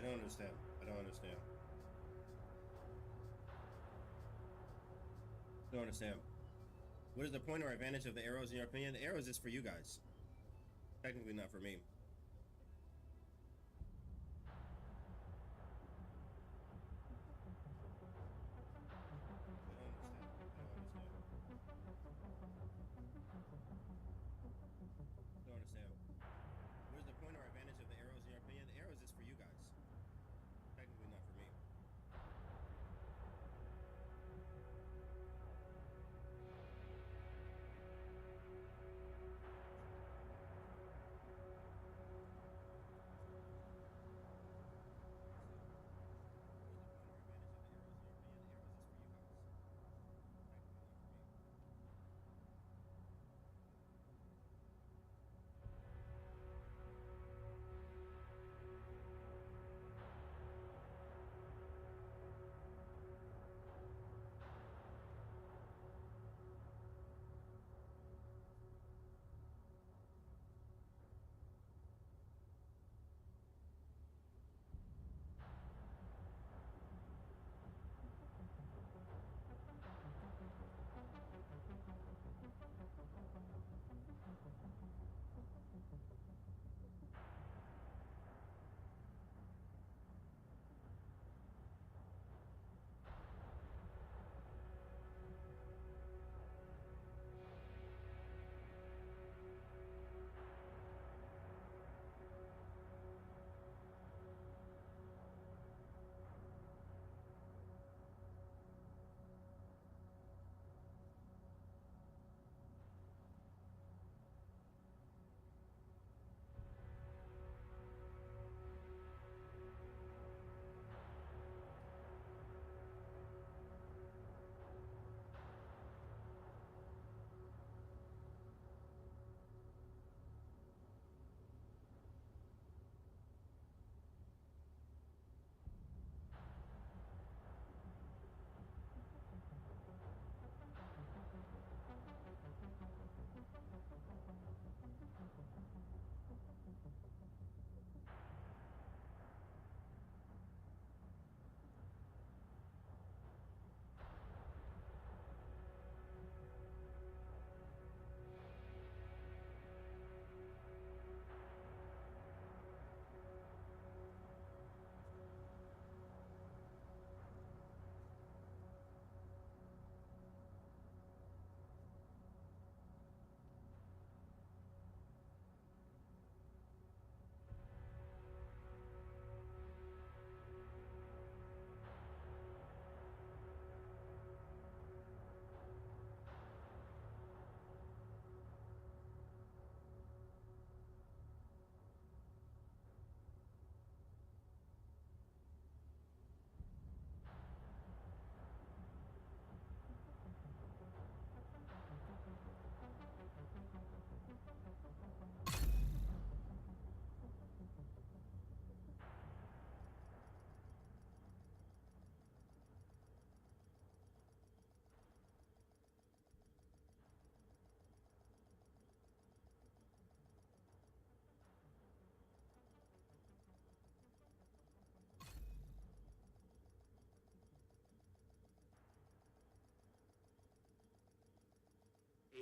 don't understand. I don't understand. I don't understand. What is the point or advantage of the arrows in your opinion? The arrows is for you guys. Technically not for me.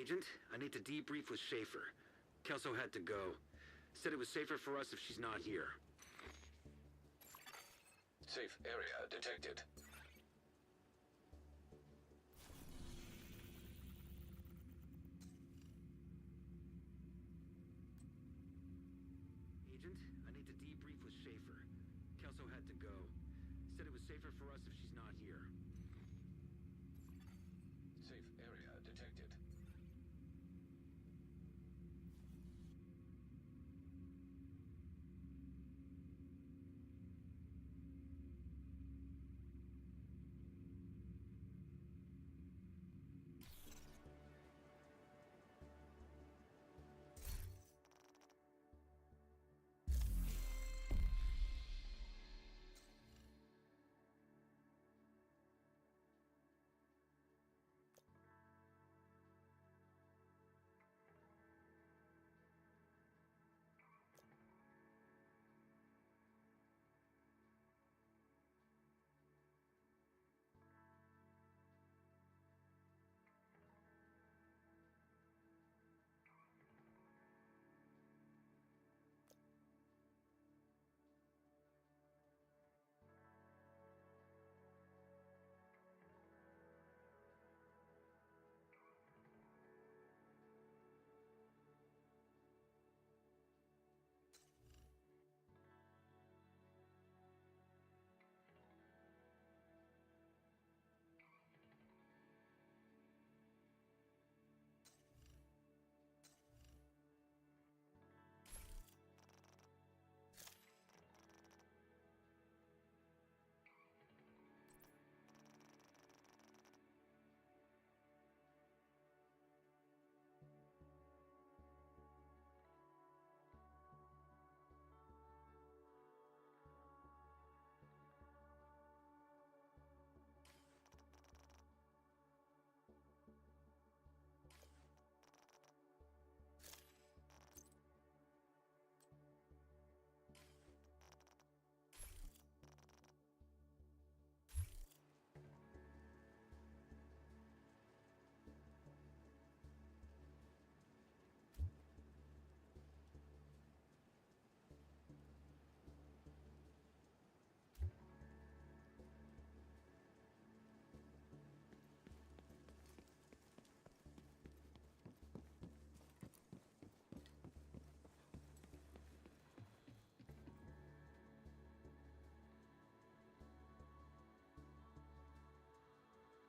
Agent, I need to debrief with Schaefer. Kelso had to go. Said it was safer for us if she's not here. Safe area detected. Agent, I need to debrief with Schaefer. Kelso had to go. Said it was safer for us if she's not here. Safe area detected.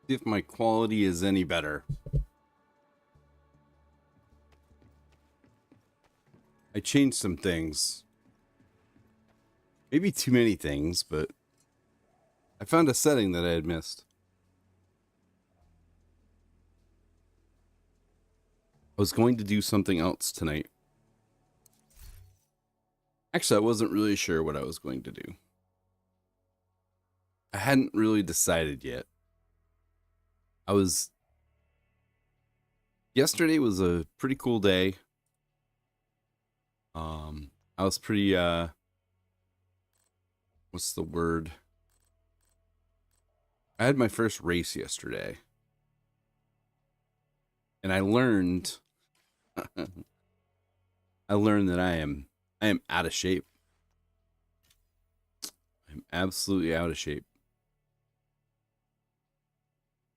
See if my quality is any better. I changed some things. Maybe too many things, but I found a setting that I had missed. I was going to do something else tonight. Actually, I wasn't really sure what I was going to do. I hadn't really decided yet. Yesterday was a pretty cool day. I was pretty, what's the word? I had my first race yesterday. And I learned that I am out of shape. I'm absolutely out of shape.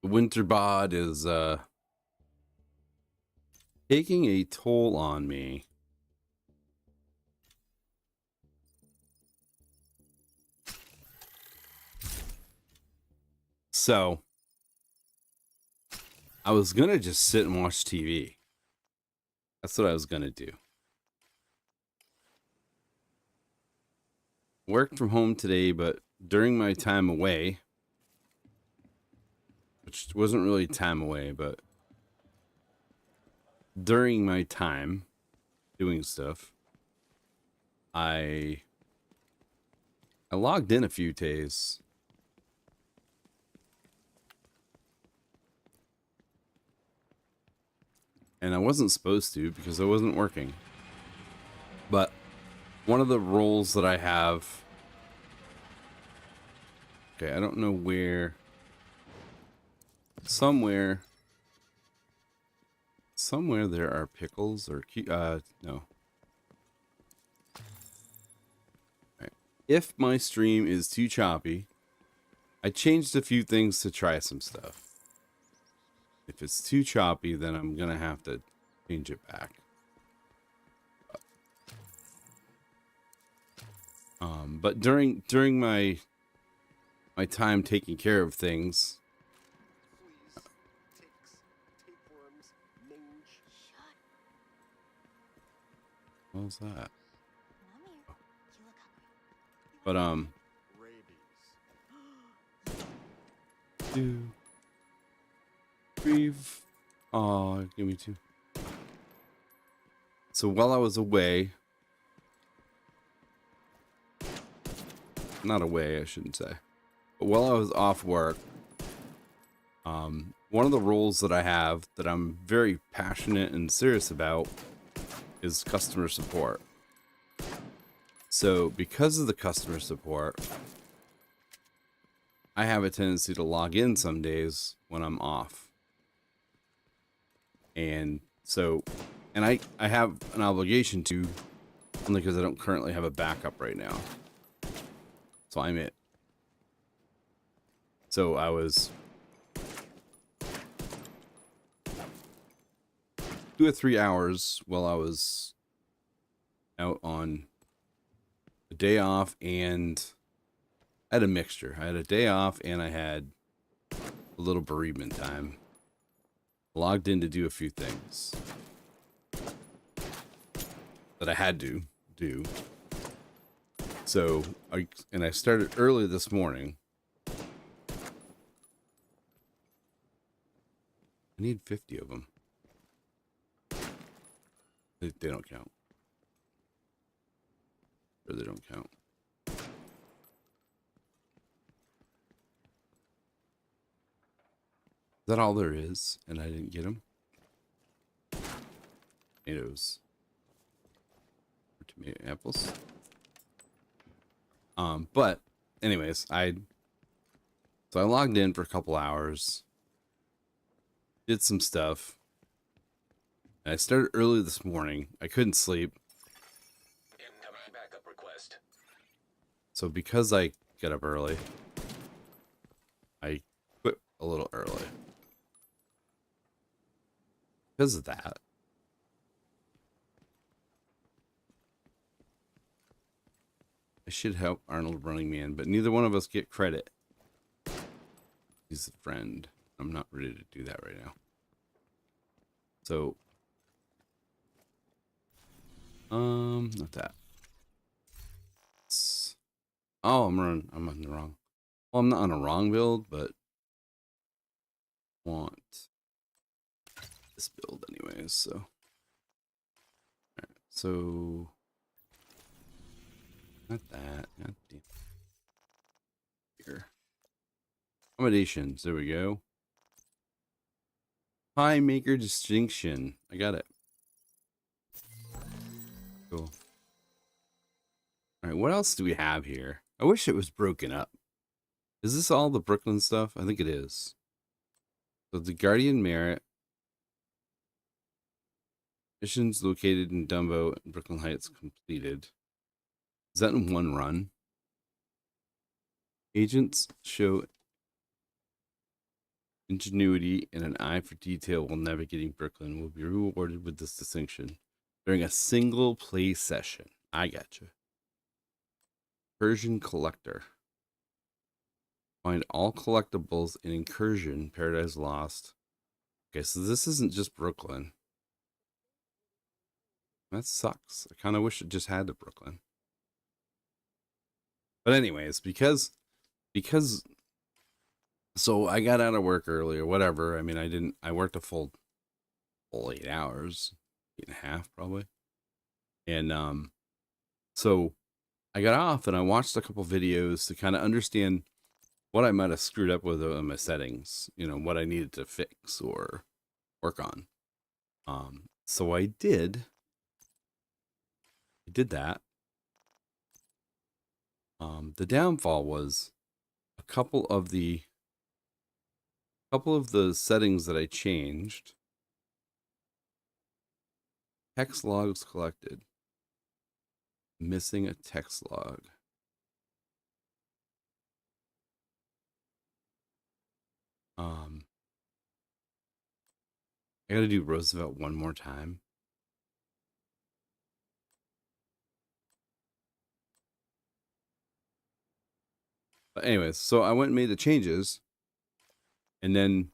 The winter bod is taking a toll on me. So I was gonna just sit and watch TV. That's what I was gonna do. Worked from home today, but during my time away, which wasn't really time away, but during my time doing stuff, I logged in a few days. And I wasn't supposed to because I wasn't working. But one of the roles that I have... Okay, I don't know where... Somewhere there are pickles or... no. Right. If my stream is too choppy, I changed a few things to try some stuff. If it's too choppy, then I'm gonna have to change it back. But during my time taking care of things, what was that? But oh, give me two. So while I was away, not away, I shouldn't say, but while I was off work, one of the roles that I have that I'm very passionate and serious about is customer support. So because of the customer support, I have a tendency to log in some days when I'm off. And so, and I have an obligation to, only because I don't currently have a backup right now. So I'm it. So I was 2 or 3 hours while I was out on a day off, and I had a mixture. I had a day off and I had a little bereavement time. Logged in to do a few things that I had to do. So I started early this morning. I need 50 of them. They don't count. Or they don't count. Is that all there is? And I didn't get them? Tomatoes. Or tomato apples. But anyways, so I logged in for a couple hours. Did some stuff. And I started early this morning. I couldn't sleep. Incoming backup request. So because I got up early, I quit a little early. Because of that. I should help Arnold Running Man, but neither one of us get credit. He's a friend. I'm not ready to do that right now. So, not that. Oh, I'm on the wrong. Well, I'm not on a wrong build, but want this build anyways. So, all right, so not that. Not the here. Accommodations. There we go. Pie maker distinction. I got it. Cool. All right, what else do we have here? I wish it was broken up. Is this all the Brooklyn stuff? I think it is. So the Guardian Merit. Missions located in Dumbo and Brooklyn Heights completed. Is that in one run? Agents show ingenuity and an eye for detail while navigating Brooklyn will be rewarded with this distinction during a single play session. I gotcha. Persian Collector. Find all collectibles in Incursion, Paradise Lost. Okay, so this isn't just Brooklyn. That sucks. I kind of wish it just had the Brooklyn. But anyways, because so I got out of work early or whatever. I mean, I worked a full 8 hours, 8.5 probably. And so I got off and I watched a couple videos to kind of understand what I might have screwed up with my settings, you know, what I needed to fix or work on. So I did that. The downfall was a couple of the settings that I changed. Text logs collected. Missing a text log. I gotta do Roosevelt one more time. But anyways, so I went and made the changes and then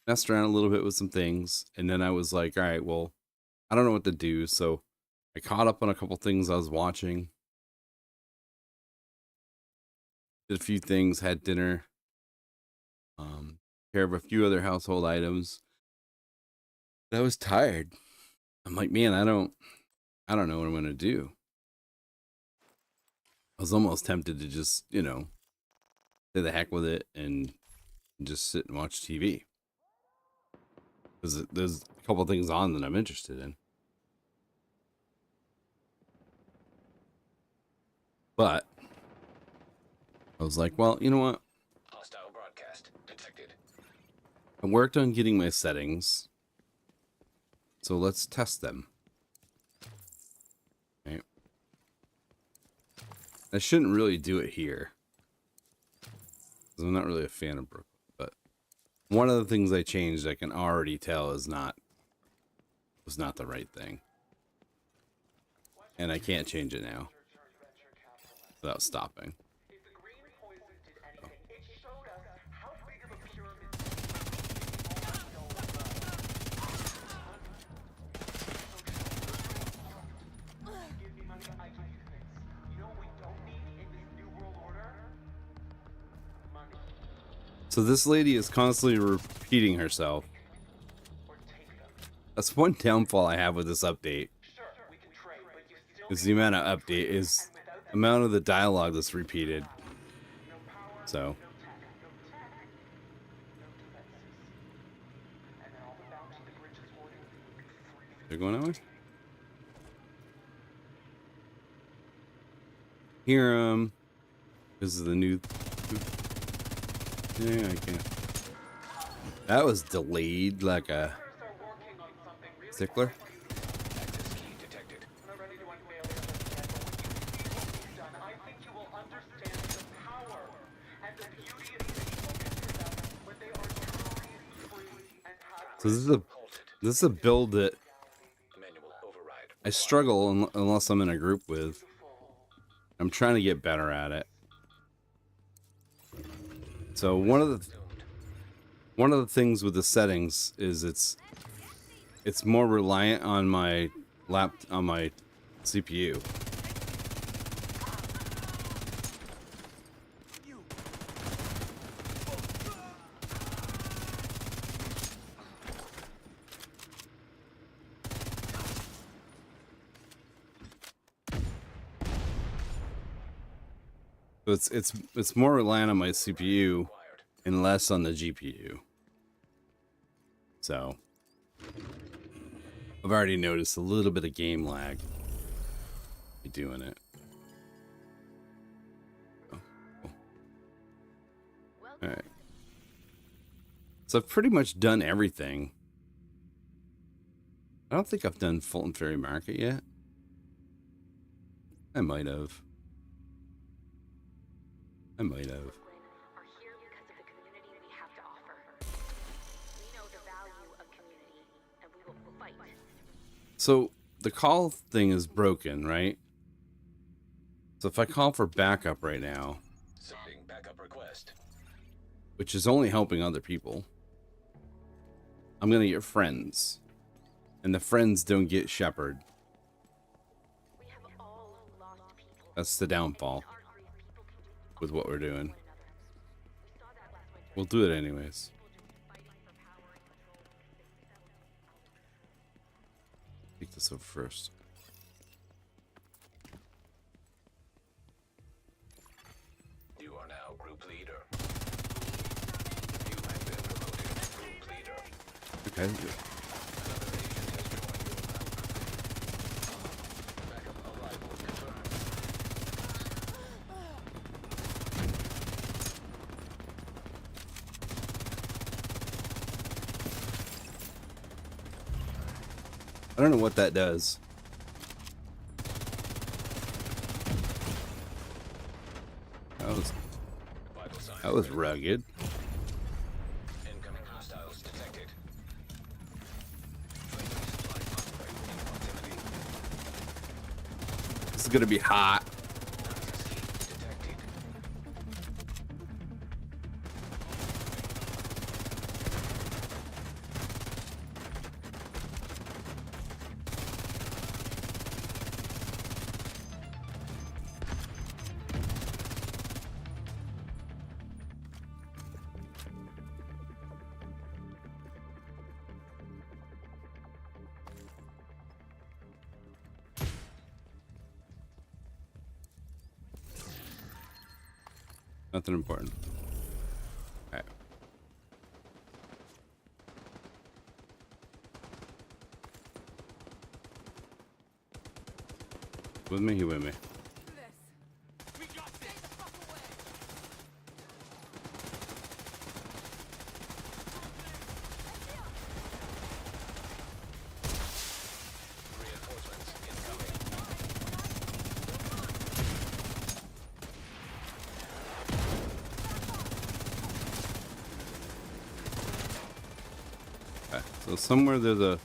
messed around a little bit with some things. And then I was like, all right, well, I don't know what to do. So I caught up on a couple things I was watching. Did a few things, had dinner. Care of a few other household items. I was tired. I'm like, man, I don't know what I'm gonna do. I was almost tempted to just, you know, say the heck with it and just sit and watch TV. Because there's a couple things on that I'm interested in. But I was like, well, you know what? Hostile broadcast detected. I worked on getting my settings. So let's test them. Okay. I shouldn't really do it here. Because I'm not really a fan of Brooklyn. But one of the things I changed, I can already tell was not the right thing. And I can't change it now without stopping. So this lady is constantly repeating herself. That's one downfall I have with this update. Is the amount of the dialogue that's repeated. So they're going that way. Here, this is the new. Yeah, I can't. That was delayed like a stickler. Access key detected. So this is a build that Manual override. I struggle unless I'm in a group with. I'm trying to get better at it. So one of the one of the things with the settings is it's more reliant on my CPU. So it's more reliant on my CPU and less on the GPU. So I've already noticed a little bit of game lag doing it. Oh, cool. All right. So I've pretty much done everything. I don't think I've done Fulton Ferry Market yet. I might have. Are here because of the community we have to offer. We know the value of community, and we will fight. So the call thing is broken, right? So if I call for backup right now, Sending backup request. which is only helping other people, I'm gonna get friends, and the friends don't get Shepherd. We have all lost people. That's the downfall Our grief people can do with what we're doing. one another. We saw that last winter. We'll do it anyways. People just fighting for power and control because they felt Take this over first. You are now group leader. You have been promoted to group leader. Okay. Another agent has joined your group. Backup arrival confirmed. I don't know what that does. Vital signs That was ready. rugged. Incoming hostiles detected. Friendly supply convoy in proximity. This is gonna be hot. Access key detected. Nothing important. Alright. With me, he with me. Reinforcements incoming. Okay. So somewhere there's a...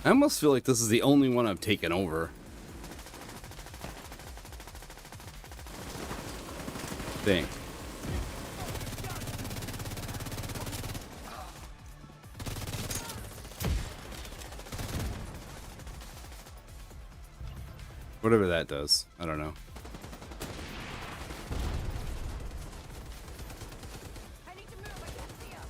I almost feel like this is the only one I've taken over. Think. Whatever that does. I don't know. I need to move. I can't see him.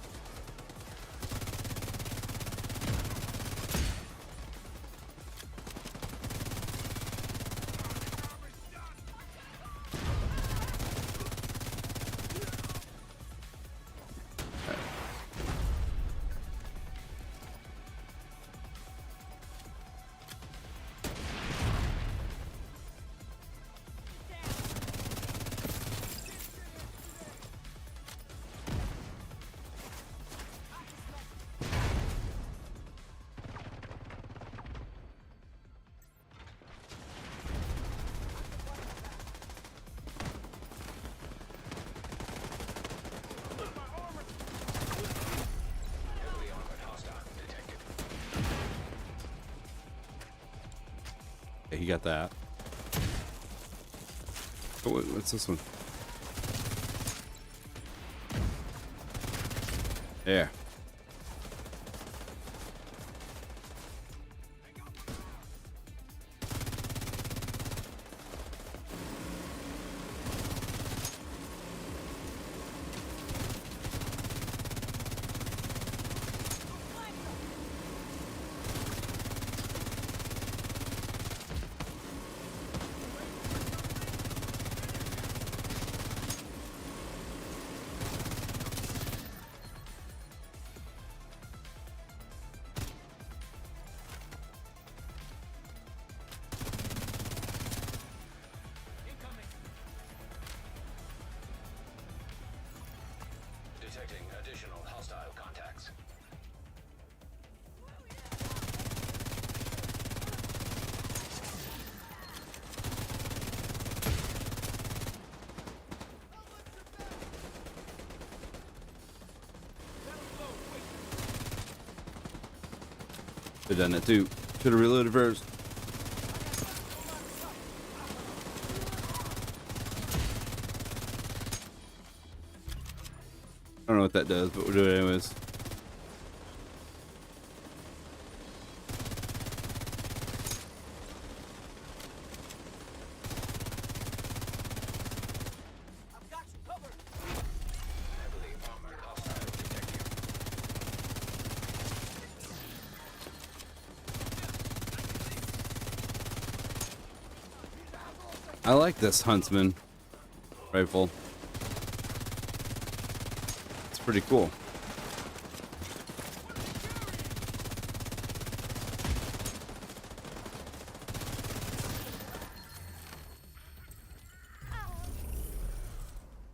Heavily armored hostile detected. Okay, he got that. Oh, wait, what's this one? There. Detecting additional hostile contacts. Should have done it too. Should have reloaded first. I don't know what that does, but we'll do it anyways. Heavily armored hostile detected. I like this Huntsman rifle. It's pretty cool.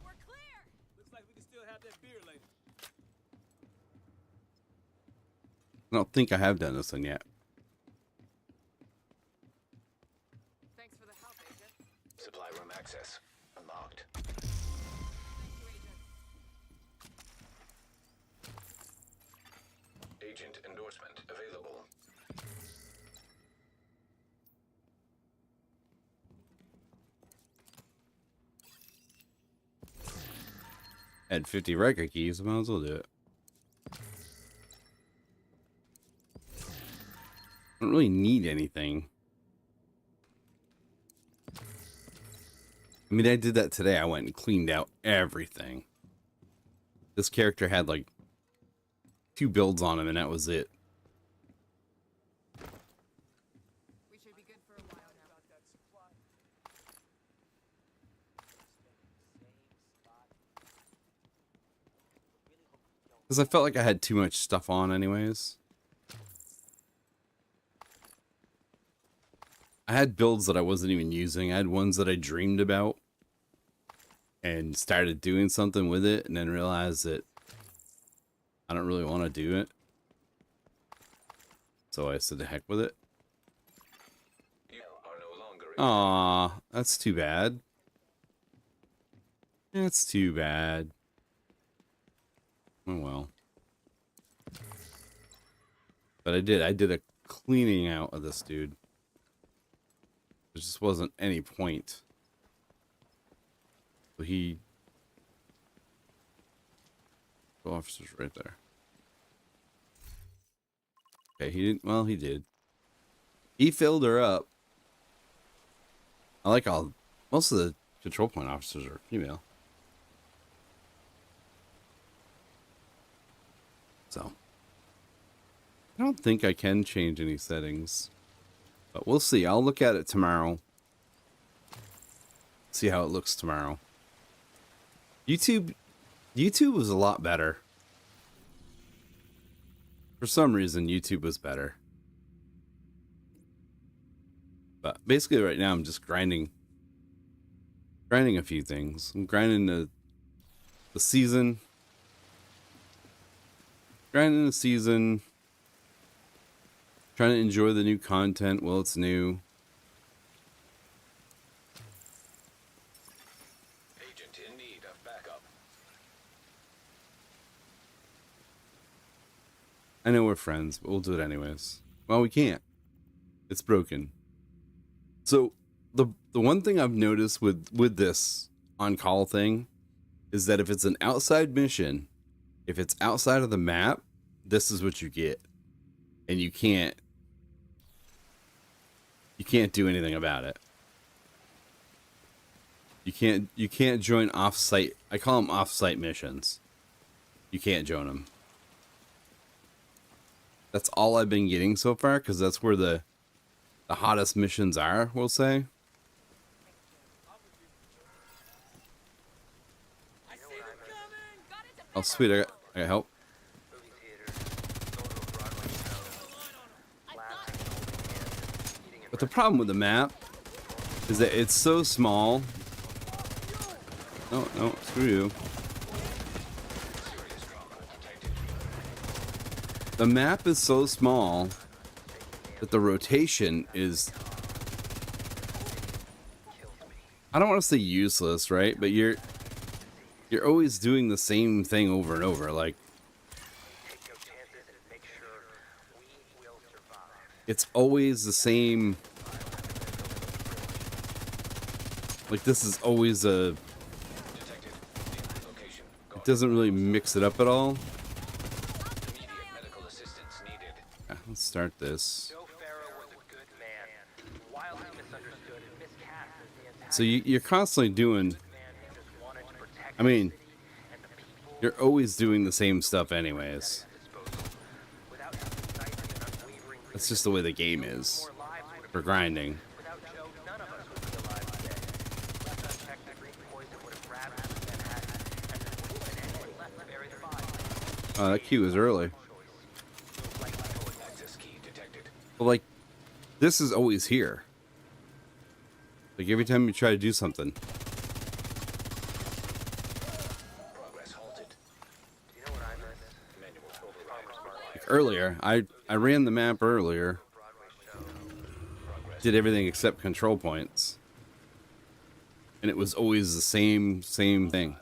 We're clear! Looks like we can still have that beer later. I don't think I have done this one yet. Thanks for the help, Agent. Supply room access unlocked. Thank you, Agent. Agent endorsement available. Had 50 record keys, I might as well do it. I don't really need anything. I mean, I did that today. I went and cleaned out everything. This character had like 2 builds on him, and that was it. We should be good for a while now. Got that supply. Because I felt like I had too much stuff on anyways. I had builds that I wasn't even using. I had ones that I dreamed about and started doing something with it and then realized that I don't really want to do it. So I said the heck with it. You are no longer Aw, that's too bad. That's too bad. Oh well. But I did a cleaning out of this dude. There just wasn't any point. So he... The officer's right there. Okay, he didn't... Well, he did. He filled her up. I like all... Most of the control point officers are female. So... I don't think I can change any settings. But we'll see. I'll look at it tomorrow. See how it looks tomorrow. YouTube was a lot better. For some reason, YouTube was better. But basically right now I'm just grinding a few things. I'm grinding the season. Grinding the season. Trying to enjoy the new content while it's new. agent in need of backup. I know we're friends, but we'll do it anyways. Well, we can't. It's broken. So, the one thing I've noticed with this on call thing is that if it's an outside mission, if it's outside of the map, this is what you get, and you can't do anything about it. You can't join off-site. I call them off-site missions. You can't join them. That's all I've been getting so far, because that's where the hottest missions are, we'll say. Oh, sweet, I got help. But the problem with the map is that it's so small. No, screw you. The map is so small that the rotation is, I don't want to say useless, right? But you're always doing the same thing over and over. Like, it's always the same. Like, this is always a, it doesn't really mix it up at all. Yeah, let's start this. So you're constantly doing, I mean, you're always doing the same stuff anyways. That's just the way the game is for grinding. Oh, that key was early. But like, this is always here. Like every time you try to do something. Like earlier, I ran the map earlier. Did everything except control points. And it was always the same thing.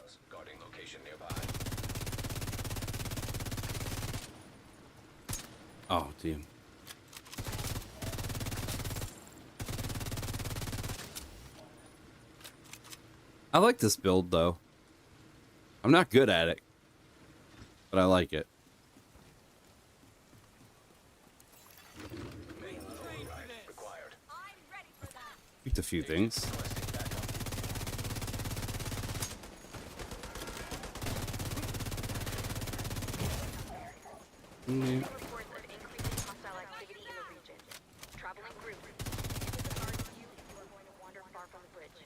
Oh, damn. I like this build, though. I'm not good at it, but I like it. Picked a few things. Reports of increasing hostile activity in the region. Traveling group. This is hard to you if you are going to wander far from the bridge.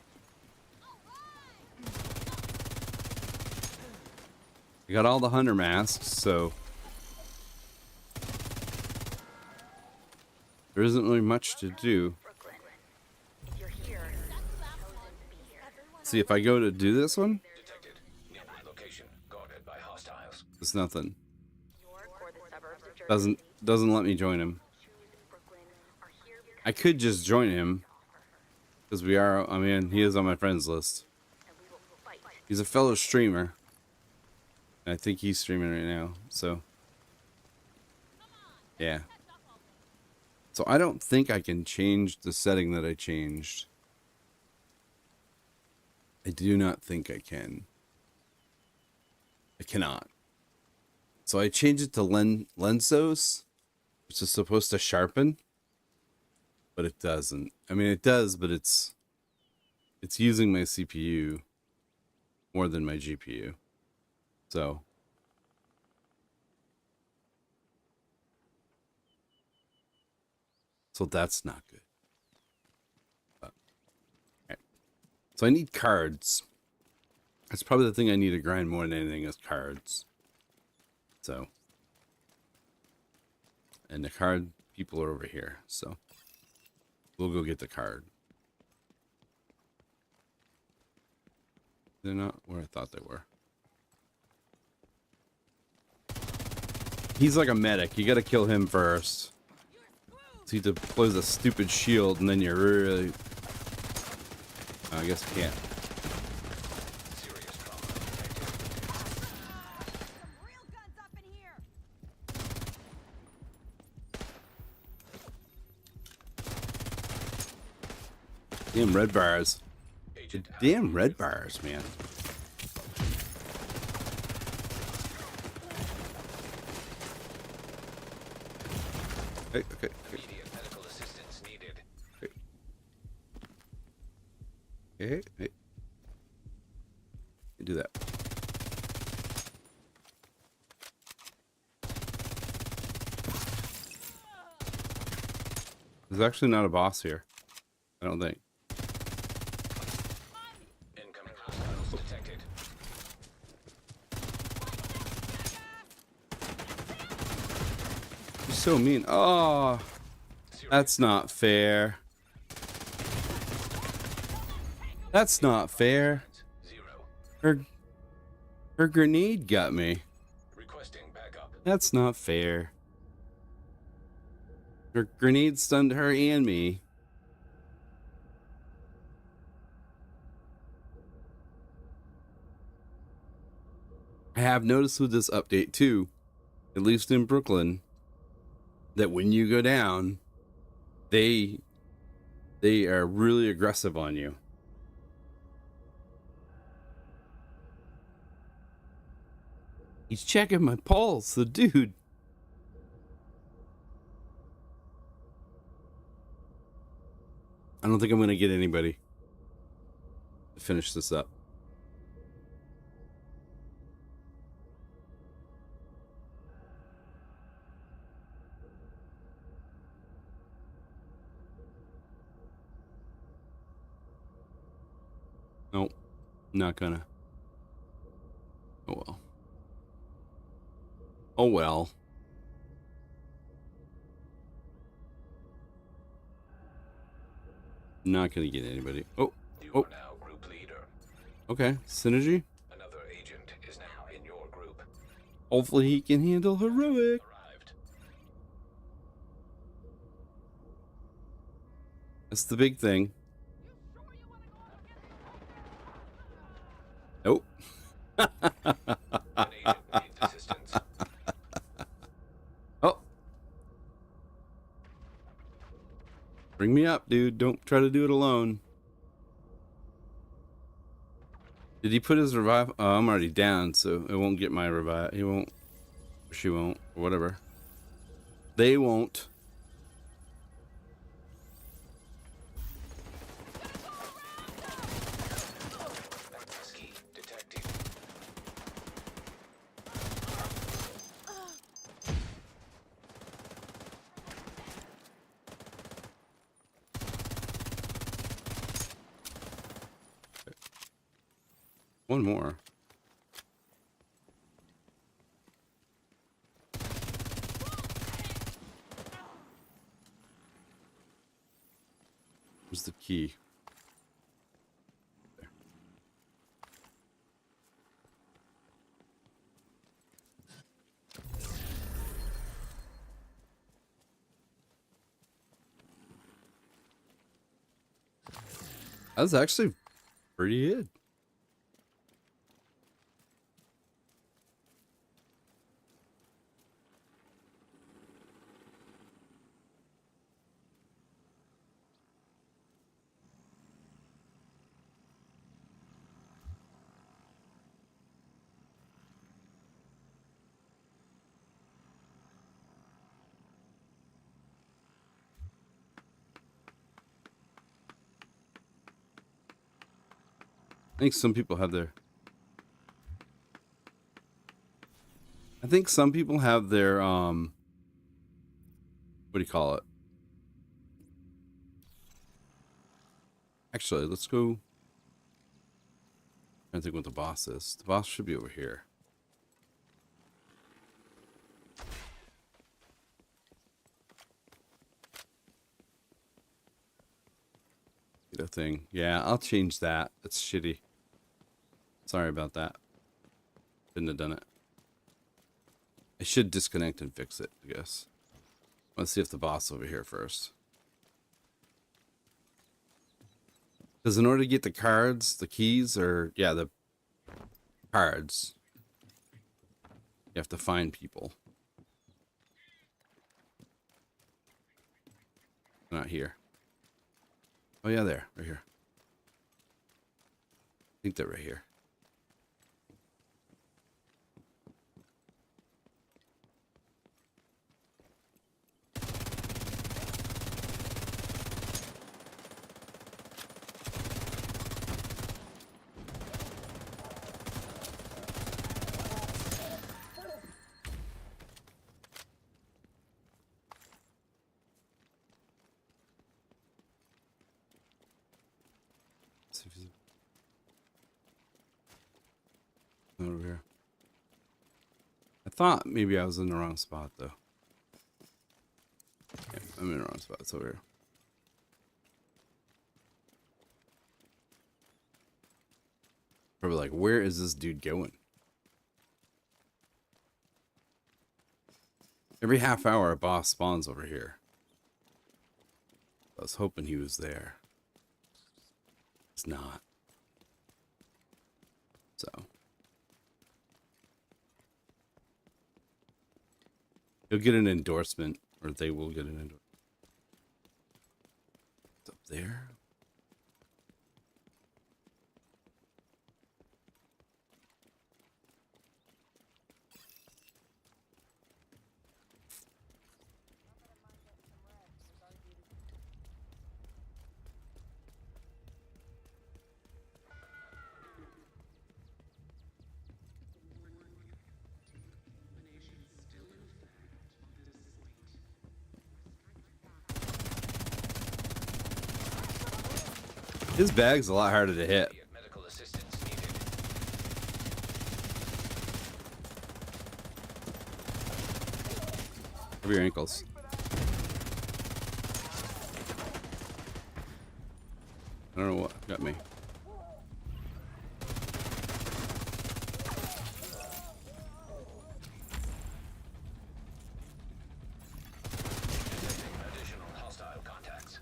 I got all the hunter masks, so there isn't really much to do. Brooklyn. If you're here, chosen to be here. See, if I go to do this one, Detected. Nearby location guarded by hostiles. it's nothing. York or the suburbs of Jersey Doesn't let me join him. choose Brooklyn are here because I could just join him because we are. I mean, he is on my friends list. and we will fight. He's a fellow streamer. And I think he's streaming right now. So, yeah. So I don't think I can change the setting that I changed. I do not think I can. I cannot. So I changed it to Lensos, which is supposed to sharpen, but it doesn't. I mean, it does, but it's using my CPU more than my GPU. So that's not good. But, okay. So I need cards. That's probably the thing I need to grind more than anything is cards. So, and the card people are over here. So we'll go get the card. They're not where I thought they were. He's like a medic. You gotta kill him first. So he deploys a stupid shield, and then you're really... Oh, I guess you can't. Serious trauma detected. Real guns up in here. Damn red bars. The Agent damn red bars, man. Okay, okay, okay. immediate medical assistance needed. Okay, hey. You do that. There's actually not a boss here. I don't think. Incoming hostiles detected. You're so mean. Oh, that's not fair. That's not fair. 0. Her grenade got me. Requesting backup. That's not fair. Her grenade stunned her and me. I have noticed with this update too, at least in Brooklyn, that when you go down, they are really aggressive on you. He's checking my pulse, the dude. I don't think I'm going to get anybody to finish this up. Nope, not gonna. Oh well. Oh well. Not gonna get anybody. Oh, You oh, are now group leader. okay. Synergy. Another agent is now in your group. Hopefully he can handle heroic. Arrived. That's the big thing. Nope. An agent needs assistance. Oh. Bring me up, dude. Don't try to do it alone. Did he put his revive? Oh, I'm already down, so it won't get my revive. He won't. She won't. Or whatever. They won't. Key detected. One more. Where's the key? There. That was actually pretty good. I think some people have their. I think some people have their what do you call it? Actually, let's go. I think what the boss is. The boss should be over here. Get a thing. Yeah, I'll change that. That's shitty. Sorry about that. Shouldn't have done it. I should disconnect and fix it, I guess. Let's see if the boss is over here first. Because in order to get the cards, the keys, or yeah, the cards, you have to find people. Not here. Oh yeah, there, right here. I think they're right here. See if he's over here. I thought maybe I was in the wrong spot though. Yeah, I'm in the wrong spot. It's over here. Probably like, where is this dude going? Every half hour, a boss spawns over here. I was hoping he was there. He's not. So. He'll get an endorsement, or they will get an endorsement. It's up there. His bag's a lot harder to hit. Medical assistance needed. Over your ankles. I don't know what got me. Additional hostile contacts.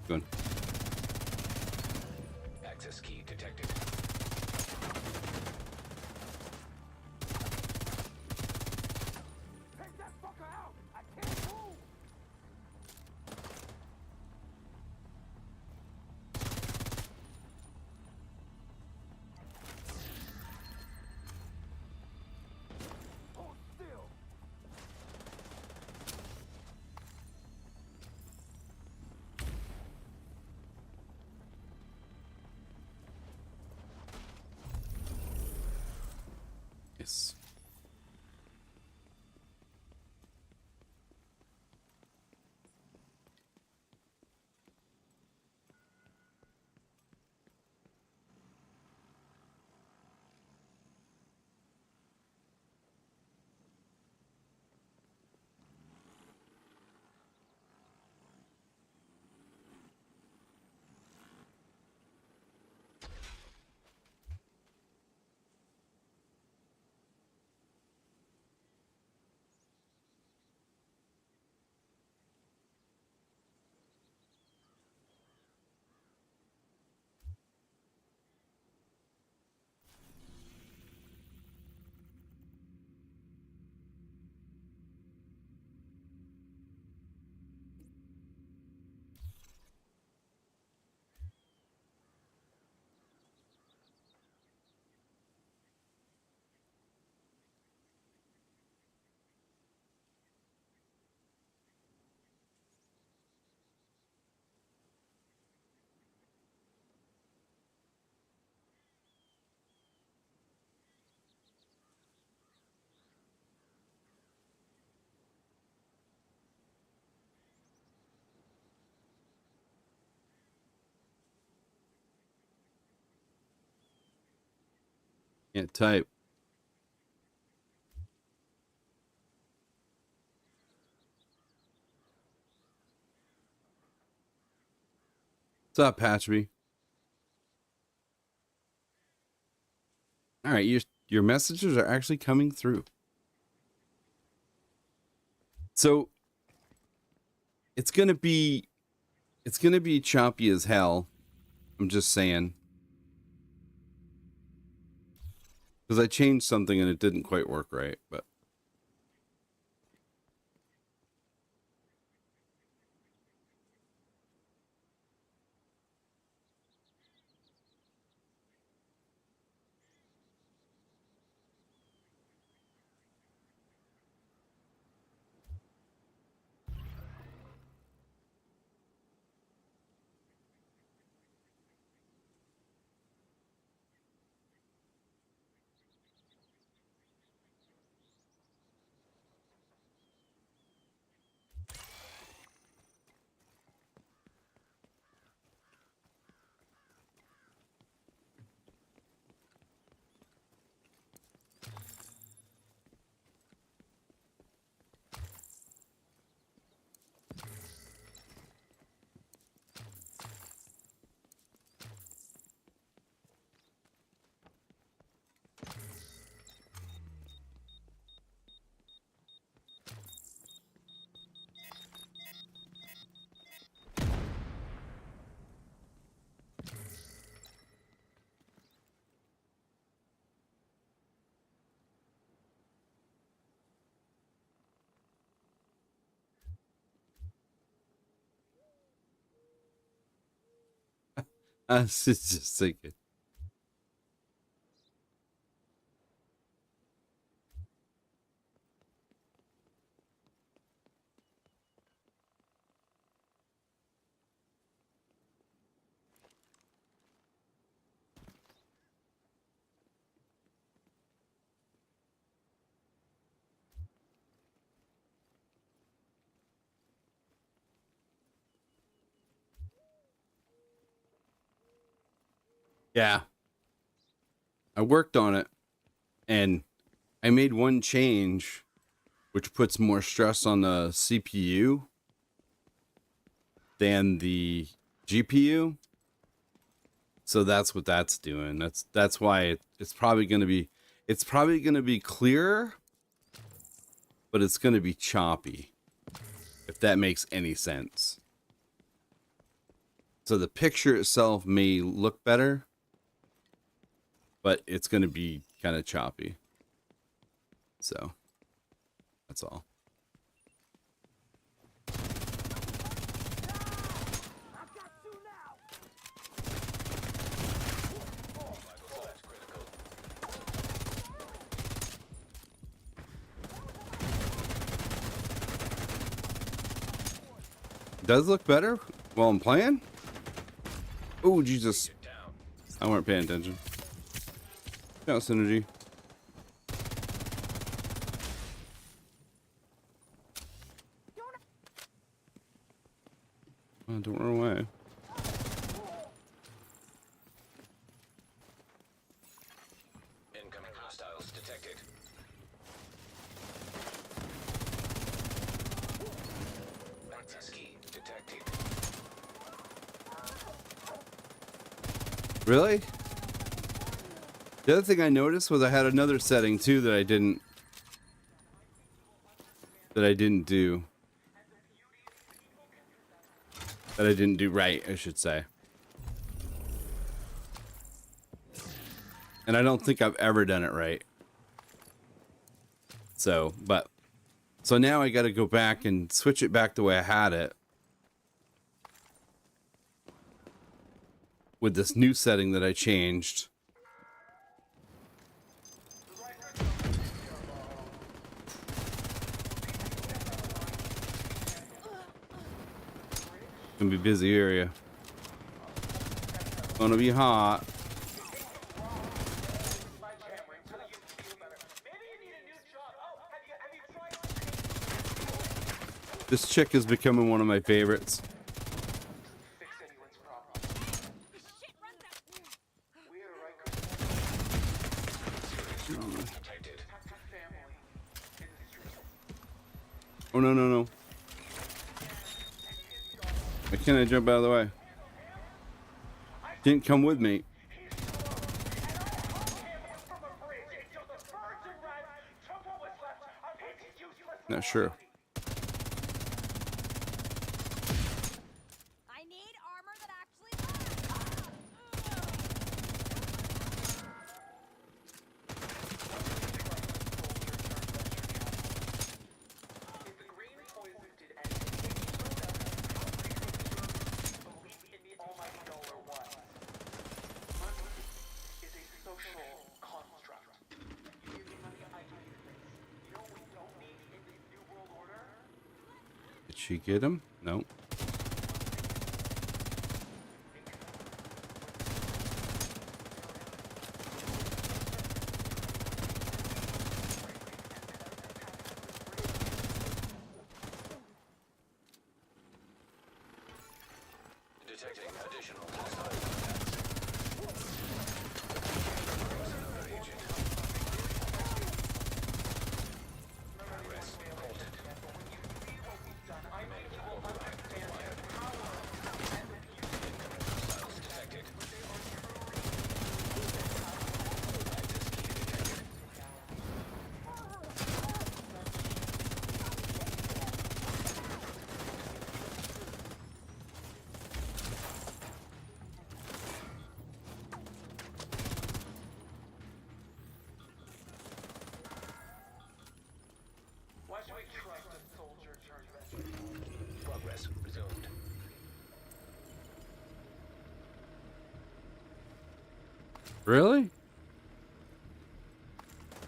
Good. Access key detected. Take that fucker out! I can't move! Hold still! Yes. Can't type. What's up, Patchby? All right, your messages are actually coming through. So it's gonna be choppy as hell. I'm just saying. Because I changed something and it didn't quite work right, but I was just thinking. Yeah, I worked on it, and I made one change, which puts more stress on the CPU than the GPU. So that's what that's doing. That's why it's probably going to be clearer, but it's going to be choppy, if that makes any sense. So the picture itself may look better, but it's going to be kind of choppy. So that's all. Does look better while I'm playing? Oh, Jesus. I weren't paying attention. Yeah, synergy. Oh, don't run away. Incoming hostiles detected. Access key detected. Really? The other thing I noticed was I had another setting too that I didn't do. That I didn't do right, I should say. And I don't think I've ever done it right. So now I got to go back and switch it back the way I had it. With this new setting that I changed. Gonna be a busy area. Gonna be hot. This chick is becoming one of my favorites. Oh, no, no, no. Why can't I jump out of the way? Didn't come with me. Not sure. I need armor that actually Did she get him? No. Detecting additional hostile progress resumed. Really?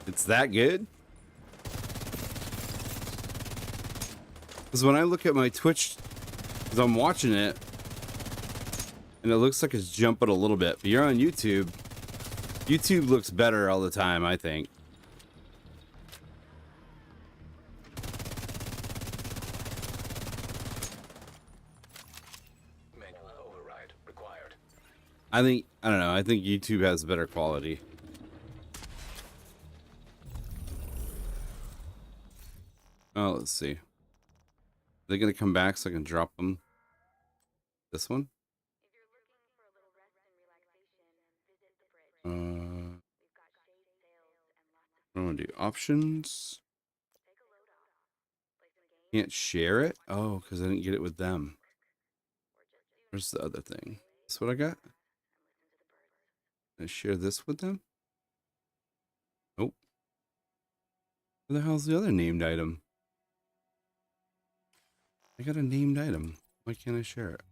It's that good? Because when I look at my Twitch, because I'm watching it, and it looks like it's jumping a little bit. But you're on YouTube. YouTube looks better all the time, I think. Manual override required. I don't know. I think YouTube has better quality. Oh, let's see. Are they gonna come back so I can drop them? This one? What do I want to do? Options? Can't share it? Oh, because I didn't get it with them. Where's the other thing? That's what I got? Can I share this with them? Nope. Where the hell's the other named item? I got a named item. Why can't I share it?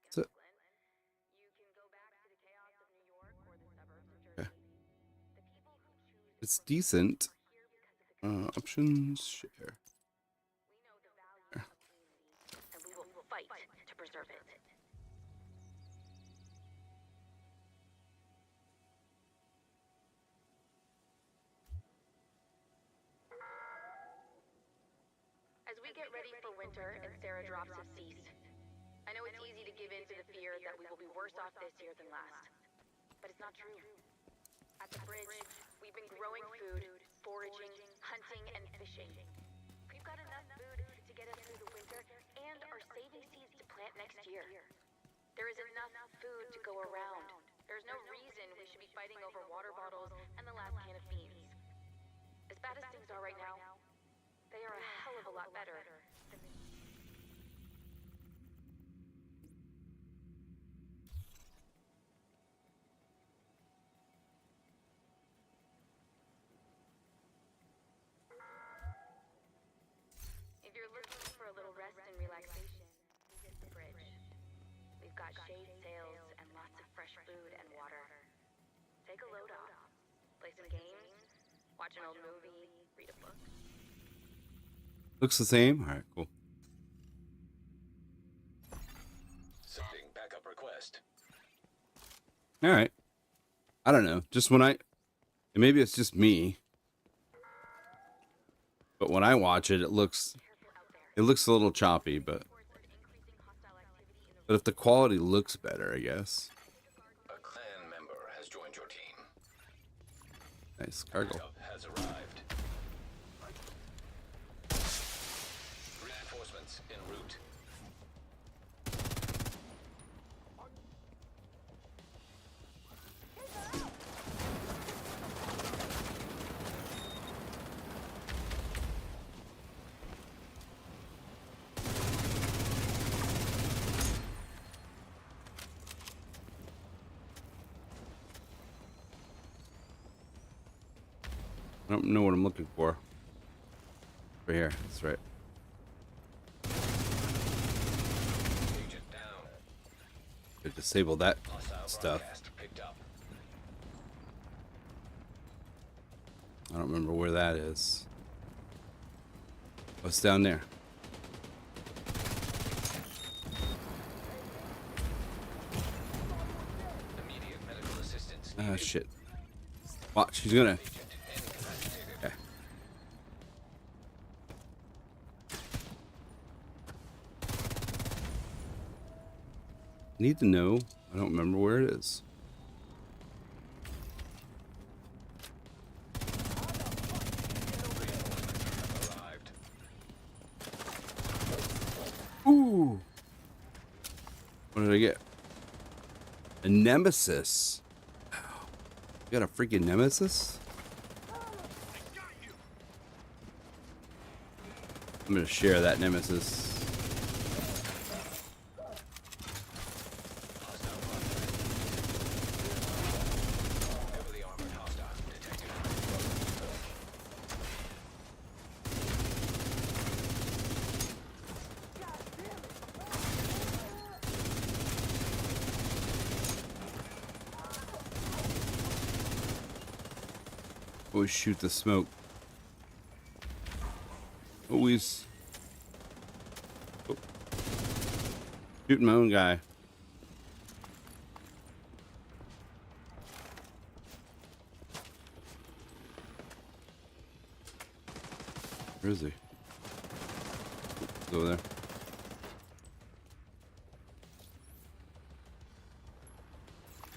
So, okay. It's decent. Options, share. And we will fight to preserve it. As we get ready for winter and Sarah drops have ceased, I know it's easy to give in to the fear that we will be worse off this year than last. But it's not true. At the bridge, we've been growing food, foraging, hunting, and fishing. We've got enough food to get us through the winter and are saving seeds to plant next year. There is enough food to go around. There's no reason we should be fighting over water bottles and the last can of beans. As bad as things are right now, they are a hell of a lot better than the... If you're looking for a little rest and relaxation, visit the bridge. We've got shade sails and lots of fresh food and water. Take a load off, play some games, watch an old movie, read a book. Looks the same? Alright, cool. Sending backup request. Alright. I don't know. Just when and maybe it's just me. But when I watch it, it looks a little choppy, but if the quality looks better, I guess. A clan member has joined your team. Nice cargo. Backup has arrived. Reinforcements en route. I don't know what I'm looking for. Over here, that's right. Agent down. Could disable that Hostile stuff. broadcast picked up. I don't remember where that is. What's down there? Immediate medical assistance. Ah, shit. Watch, he's gonna. Okay. Need to know. I don't remember where it is. Arrived. Ooh. What did I get? A nemesis. You got a freaking nemesis? I'm gonna share that nemesis. Heavily armored hostile detected. Always shoot the smoke. Always. Oh. Shooting my own guy. Where is he? He's over there.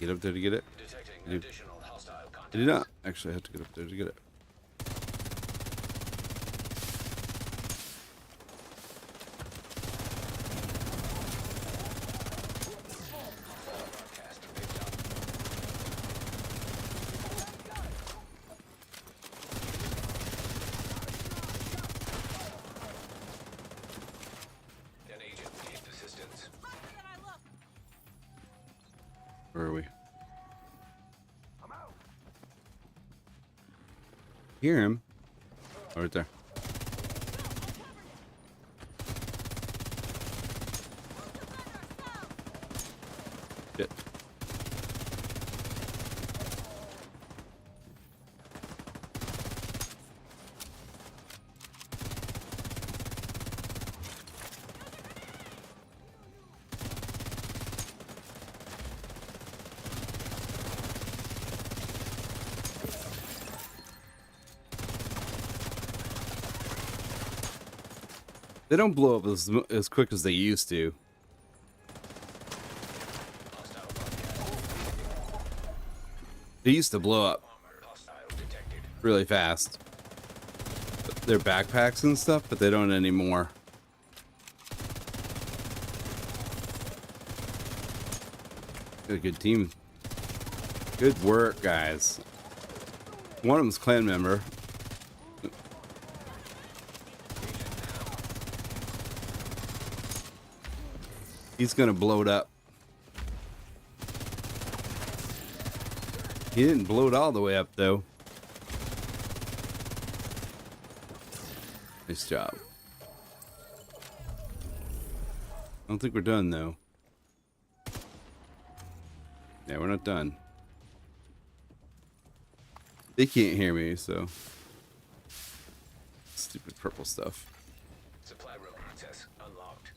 Get up there to get it? Detecting Did he- additional hostile contact. Did he not? Actually, I have to get up there to get it. Broadcast picked up. An agent needs assistance. Where are we? Hear him. Oh, right there. Shit. They don't blow up as quick as they used to. Hostile broadcast. They used to blow up Armor hostile detected. really fast. Their backpacks and stuff, but they don't anymore. Got a good team. Good work, guys. One of them's clan member. He's gonna blow it up. He didn't blow it all the way up, though. Nice job. I don't think we're done, though. Yeah, we're not done. They can't hear me, so. Stupid purple stuff. Supply room access unlocked.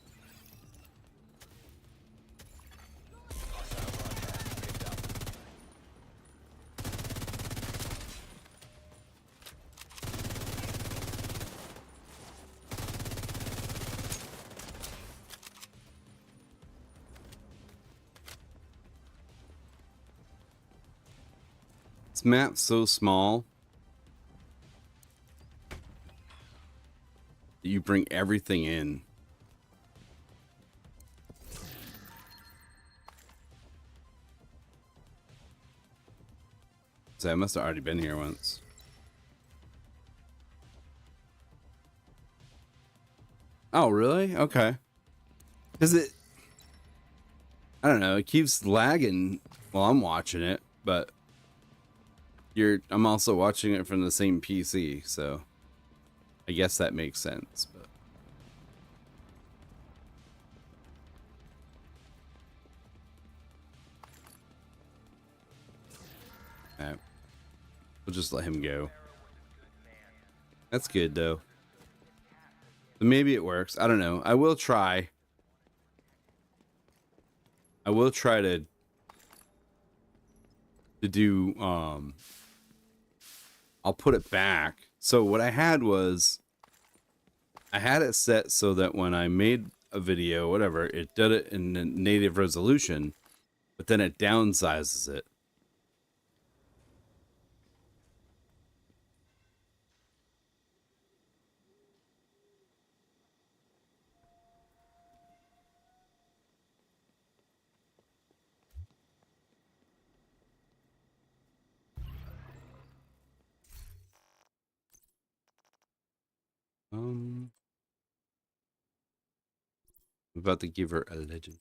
Hostile broadcast picked up. This map's so small that you bring everything in. So I must have already been here once. Oh, really? Okay. Is it? I don't know. It keeps lagging while I'm watching it, but I'm also watching it from the same PC, so I guess that makes sense. But alright. We'll just let him go. That's good though. But maybe it works. I don't know. I will try. I will try to do I'll put it back. So what I had was I had it set so that when I made a video, whatever, it did it in the native resolution, but then it downsizes it. I'm about to give her a legend.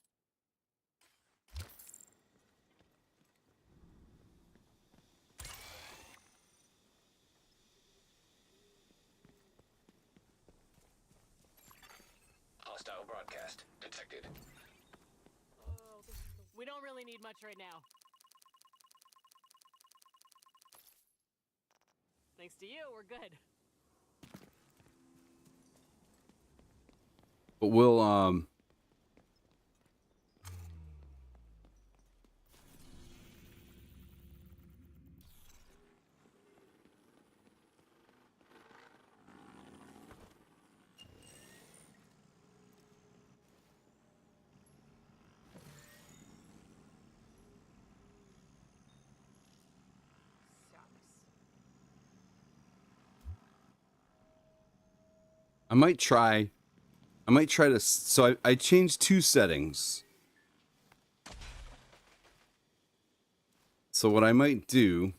Hostile broadcast detected. We don't really need much right now. Thanks to you, we're good. But we'll I might try to, so I changed two settings. So what I might do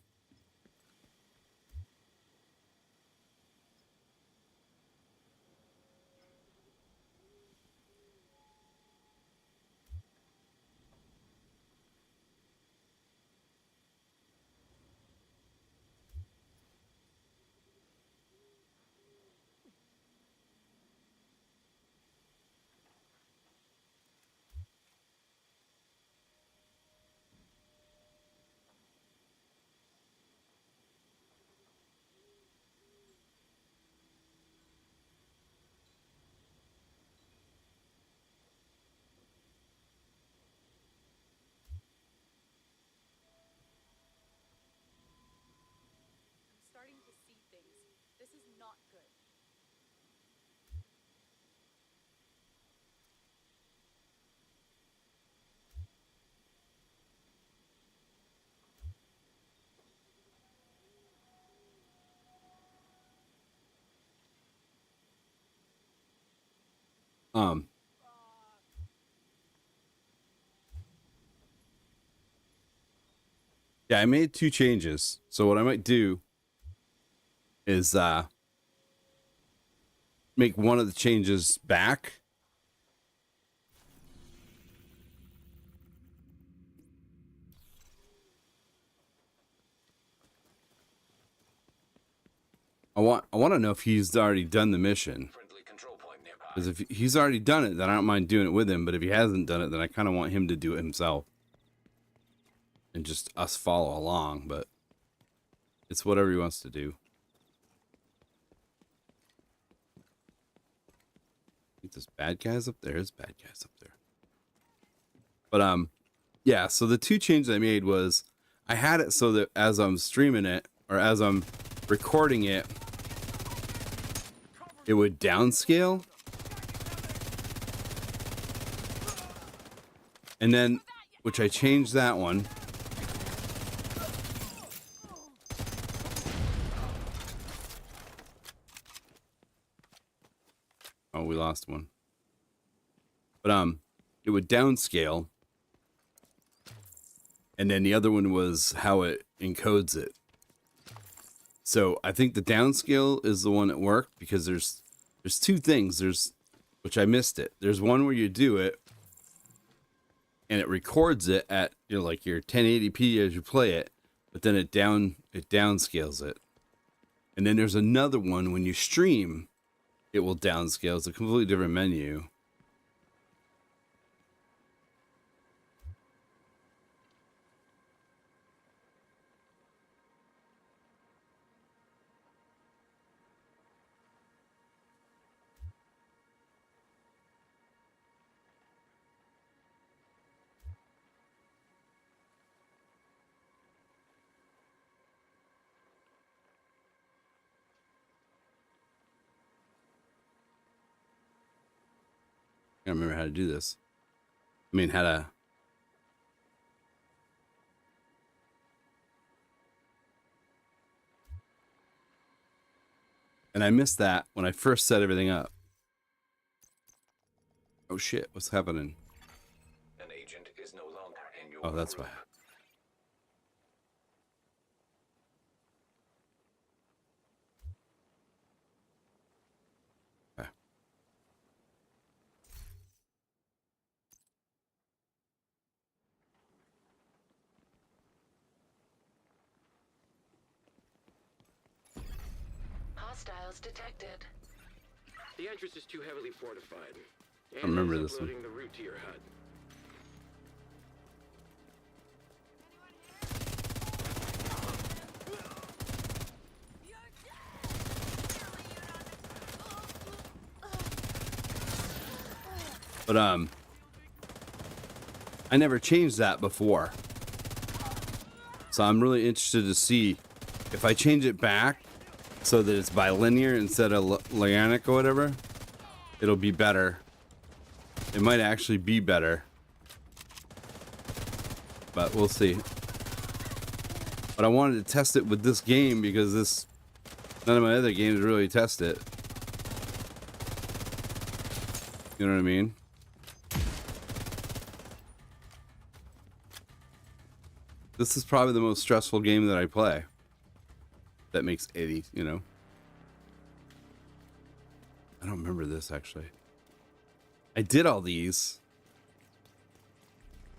I'm starting to see things. This is not good. yeah, I made two changes. So what I might do is make one of the changes back. I want to know if he's already done the mission. Friendly control point nearby. Because if he's already done it, then I don't mind doing it with him. But if he hasn't done it, then I kind of want him to do it himself. And just us follow along. But it's whatever he wants to do. I think there's bad guys up there. There's bad guys up there. But yeah, so the two changes I made was I had it so that as I'm streaming it, or as I'm recording it, it would downscale. And then, which I changed that one. Oh, we lost one. But it would downscale. And then the other one was how it encodes it. So I think the downscale is the one that worked because there's two things. There's, which I missed it. There's one where you do it and it records it at, you know, like your 1080p as you play it, but then it downscales it. And then there's another one when you stream, it will downscale. It's a completely different menu. I don't remember how to do this. I mean, how to... And I missed that when I first set everything up. Oh shit, what's happening? An agent is no longer in your Oh, that's why. group. Okay. Hostiles detected. The entrance is too heavily fortified. I remember And this one. uploading the route to your HUD. But I never changed that before. So I'm really interested to see if I change it back so that it's bilinear instead of Lianic or whatever, it'll be better. It might actually be better. But we'll see. But I wanted to test it with this game because none of my other games really test it. You know what I mean? This is probably the most stressful game that I play. That makes 80, you know. I don't remember this actually. I did all these,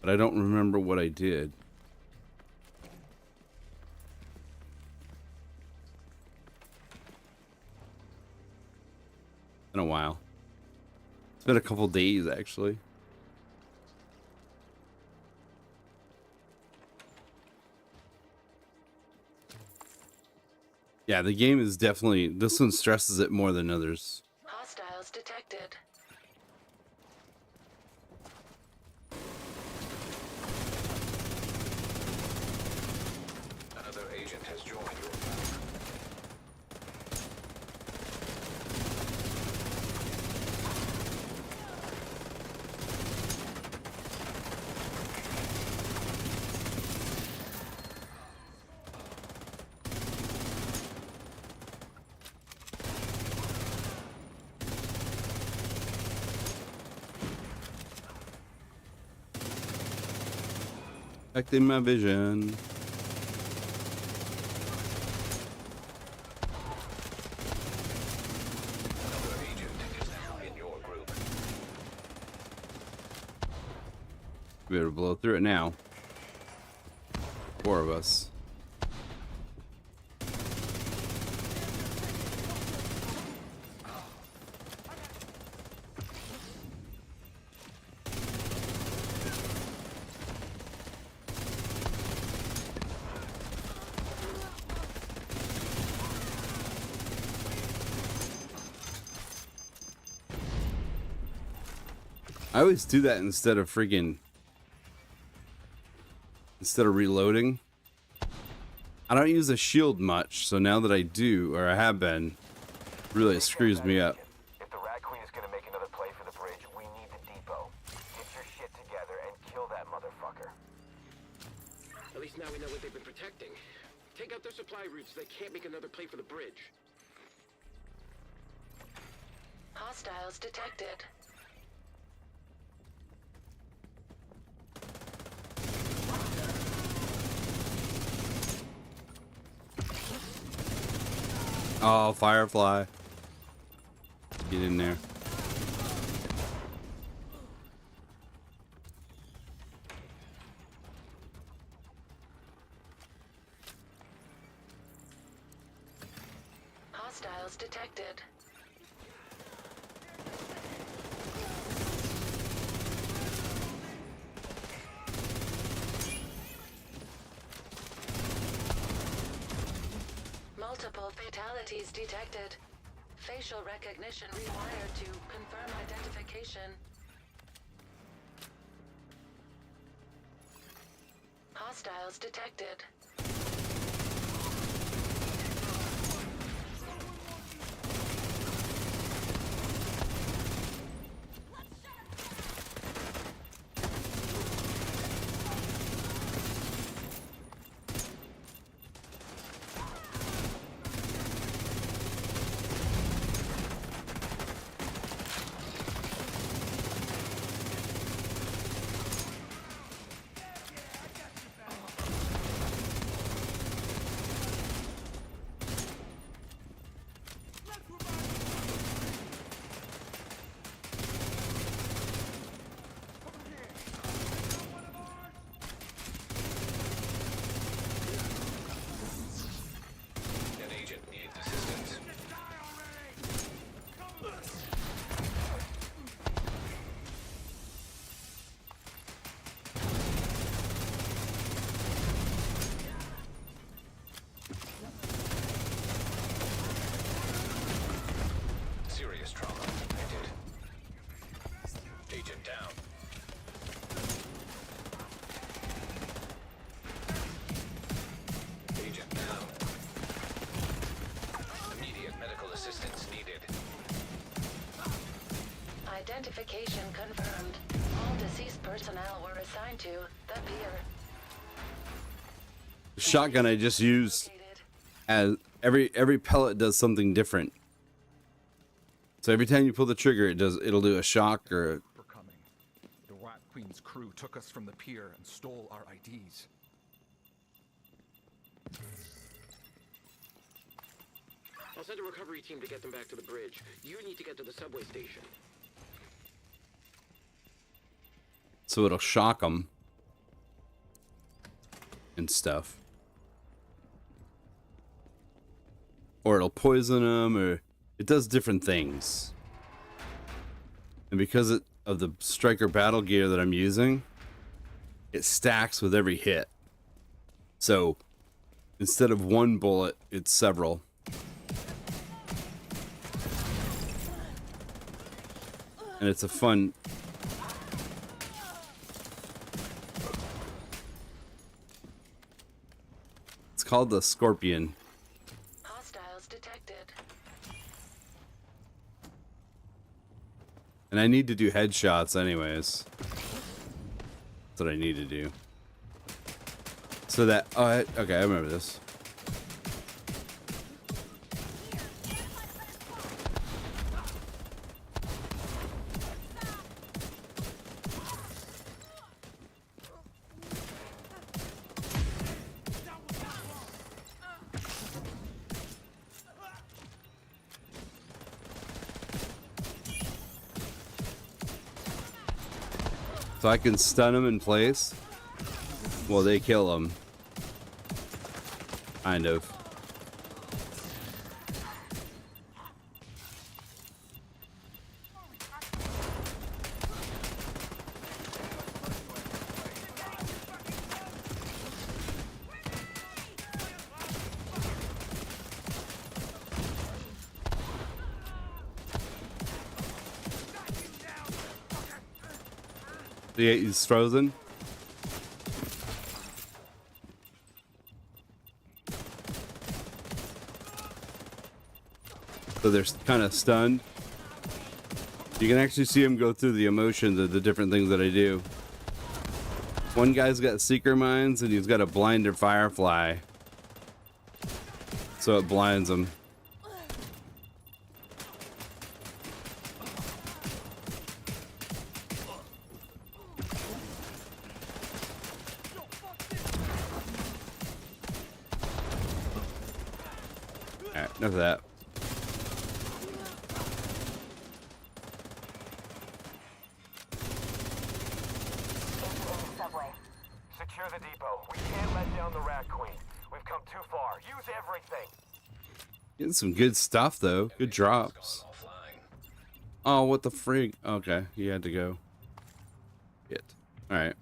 but I don't remember what I did. In a while. It's been a couple days actually. Yeah, the game is definitely, this one stresses it more than others. Hostiles detected. Another agent has joined your battle. Affecting my vision. Another agent is now in your group. We better blow through it now. 4 of us. I always do that instead of reloading. I don't use a shield much, so now that I do, or I have been, really it screws me up. If the Rat Queen is gonna make another play for the bridge, we need the depot. Get your shit together and kill that motherfucker. At least now we know what they've been protecting. Take out their supply routes so they can't make another play for the bridge. Hostiles detected. Oh, Firefly. Get in there. Hostiles detected. Multiple fatalities detected. Facial recognition required to confirm identification. Hostiles detected. Identification confirmed. All deceased personnel were assigned to the pier. The shotgun I just used, as every pellet does something different. So every time you pull the trigger, it'll do a shock or. We're coming. The Rat Queen's crew took us from the pier and stole our IDs. I'll send a recovery team to get them back to the bridge. You need to get to the subway station. So it'll shock them and stuff, or it'll poison them, or it does different things. And because of the striker battle gear that I'm using, it stacks with every hit. So instead of one bullet, it's several. And it's a fun. It's called the Scorpion. Hostiles detected. And I need to do headshots anyways. That's what I need to do. So that, okay, I remember this. So I can stun them in place while they kill them. Kind of. Yeah, he's frozen. So they're kind of stunned. You can actually see him go through the emotions of the different things that I do. One guy's got Seeker Mines and he's got a Blinder Firefly. So it blinds him. Alright, enough of that. Subway. Secure the depot. We can't let down the Rat Queen. We've come too far. Use everything. Getting some good stuff though. Good drops. Oh, what the frig? Okay, he had to go. Shit. Alright.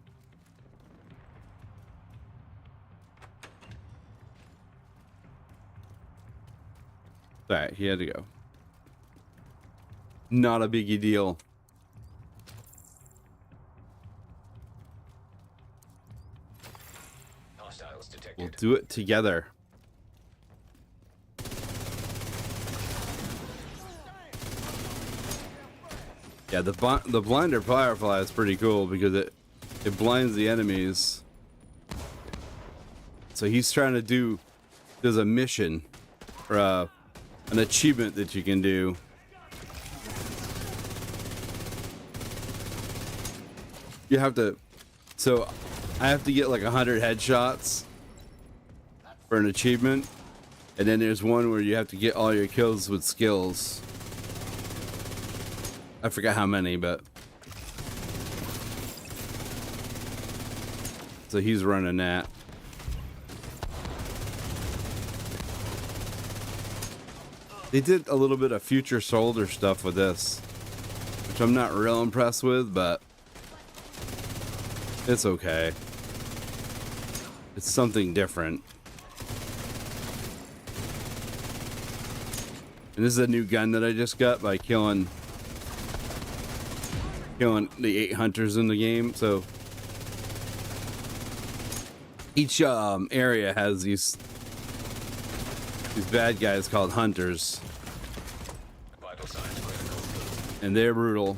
Alright, he had to go. Not a biggie deal. Hostiles detected. We'll do it together. Yeah, the Blinder Firefly is pretty cool because it blinds the enemies. So he's trying to do, there's a mission or an achievement that you can do. You have to, so I have to get like 100 headshots for an achievement, and then there's one where you have to get all your kills with skills. I forgot how many, but so he's running that. They did a little bit of Future Soldier stuff with this, which I'm not real impressed with, but it's okay. It's something different. And this is a new gun that I just got by killing the 8 hunters in the game. So each area has these bad guys called hunters, Vital signs critical. and they're brutal.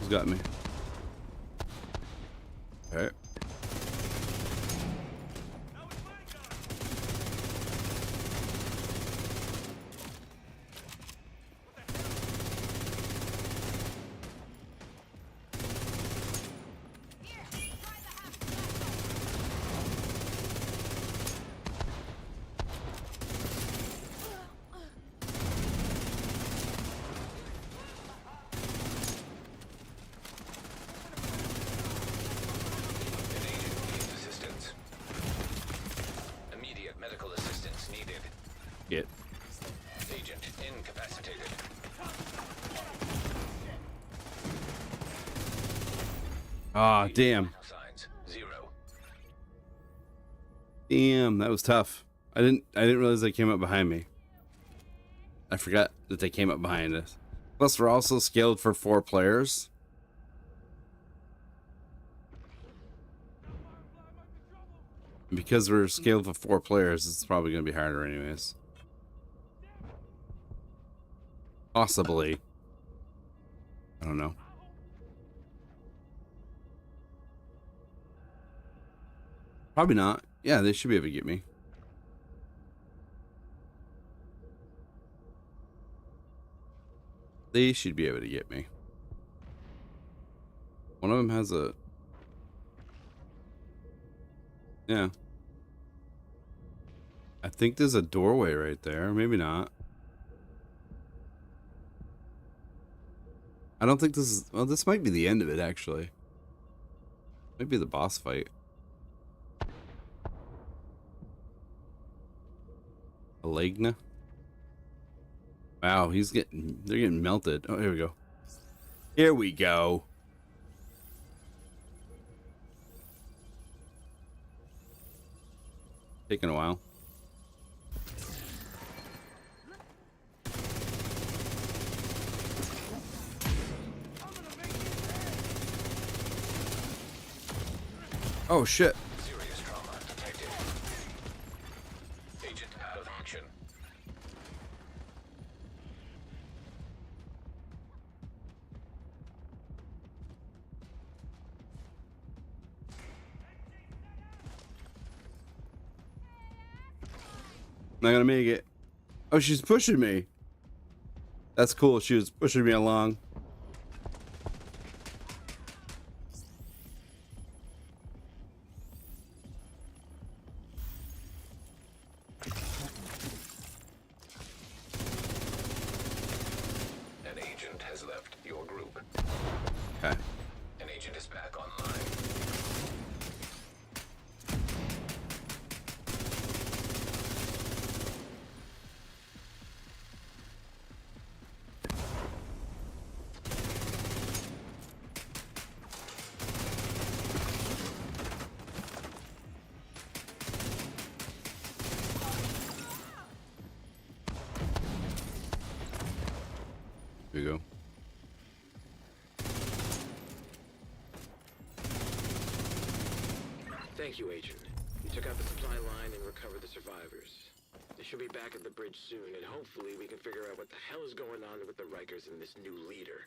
Who's got me? Okay. An agent needs assistance. Immediate medical assistance needed. Get. Agent incapacitated. Ah, damn. Signs 0. Damn, that was tough. I didn't realize they came up behind me. I forgot that they came up behind us. Plus, we're also scaled for 4 players. And because we're scaled for 4 players, it's probably going to be harder anyways. Possibly. I don't know. Probably not. Yeah, they should be able to get me. They should be able to get me. One of them has a... Yeah. I think there's a doorway right there. Maybe not. I don't think this is... Well, this might be the end of it, actually. Might be the boss fight. Alegna? Wow, they're getting melted. Oh, here we go. Here we go. Taking a while. Oh shit. Serious trauma detected. Agent out of action. Not gonna make it. Oh, she's pushing me. That's cool. She was pushing me along. An agent has left your group. Okay. An agent is back online. Here we go. Thank you, Agent. You took out the supply line and recovered the survivors. They should be back at the bridge soon, and hopefully we can figure out what the hell is going on with the Rikers and this new leader.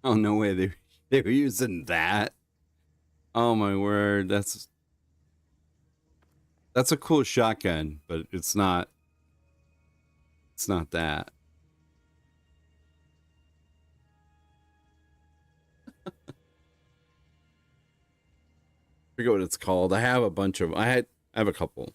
Oh no way, they were using that. Oh my word, that's a cool shotgun, but it's not that. Forget what it's called. I have a bunch of I have a couple.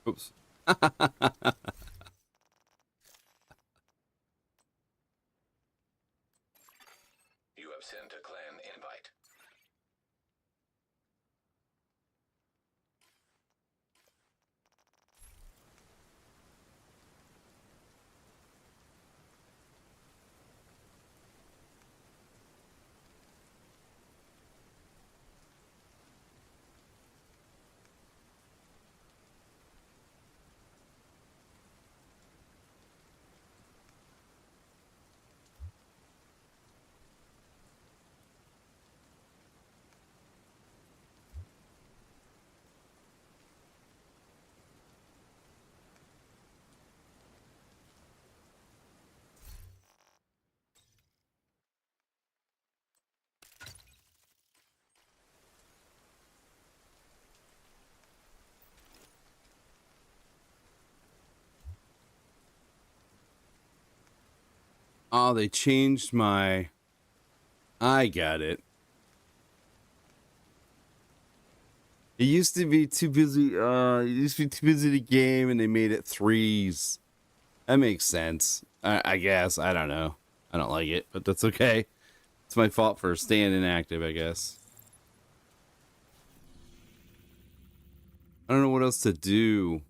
Oops. You have sent a clan invite. Oh, they changed my... I got it. It used to be too busy. It used to be too busy to game, and they made it 3s. That makes sense. I guess. I don't know. I don't like it, but that's okay. It's my fault for staying inactive, I guess. I don't know what else to do.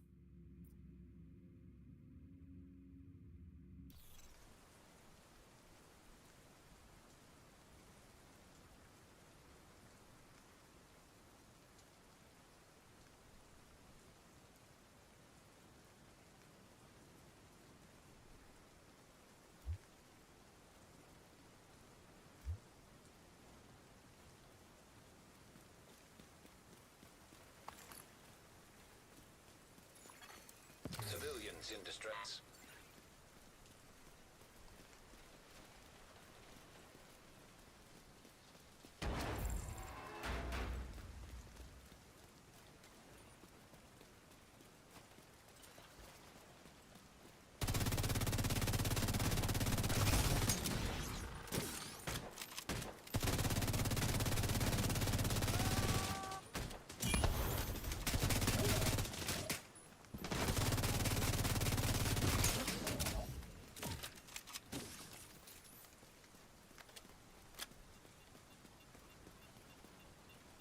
Civilians in distress.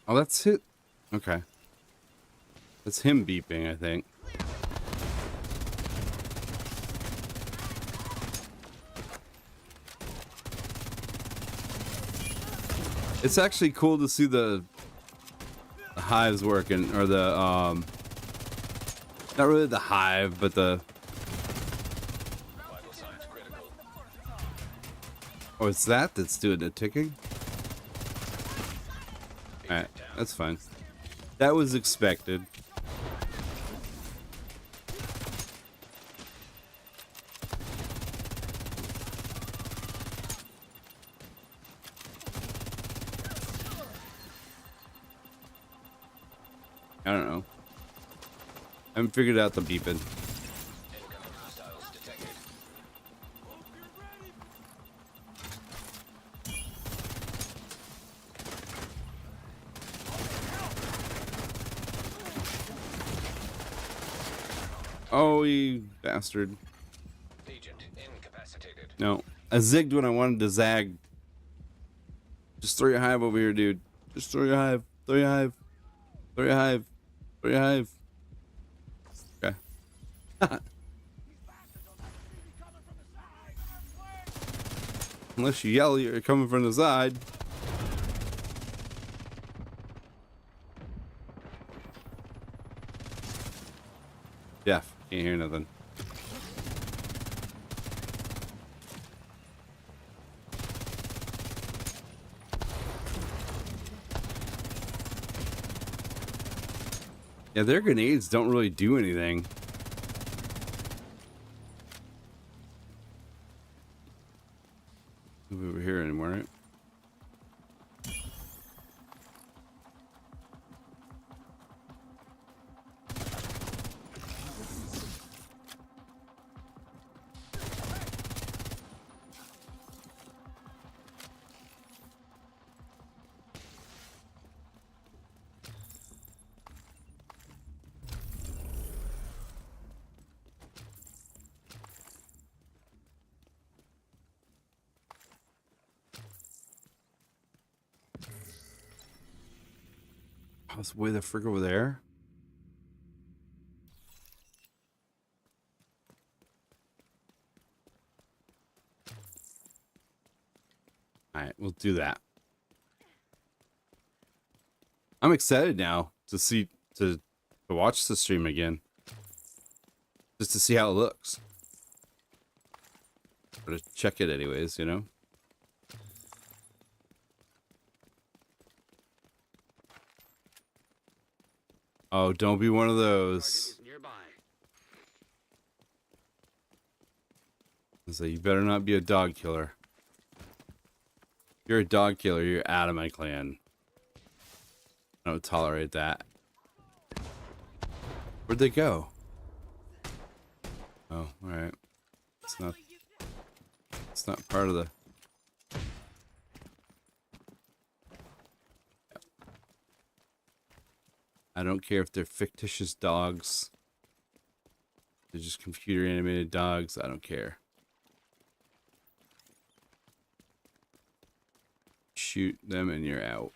Oh, that's it. Okay. That's him beeping, I think. It's actually cool to see the hives working, or the, not really the hive, but the... Vital signs critical. Oh, it's that's doing the ticking? Alright, that's fine. That was expected. I don't know. I haven't figured out the beeping. Incoming hostiles detected. Oh, you bastard. Agent incapacitated. No. I zigged when I wanted to zag. Just throw your hive over here, dude. Just throw your hive. Throw your hive. Throw your hive. Throw your hive. Okay. Unless you yell, you're coming from the side. Deaf. Can't hear nothing. Yeah, their grenades don't really do anything. Move over here anymore, right? I was way the frick over there. Alright, we'll do that. I'm excited now to see to watch the stream again. Just to see how it looks. Or to check it anyways, you know? Oh, don't be one of those. So you better not be a dog killer. If you're a dog killer, you're out of my clan. I don't tolerate that. Where'd they go? Oh, alright. It's not part of the... I don't care if they're fictitious dogs. They're just computer animated dogs. I don't care. Shoot them and you're out.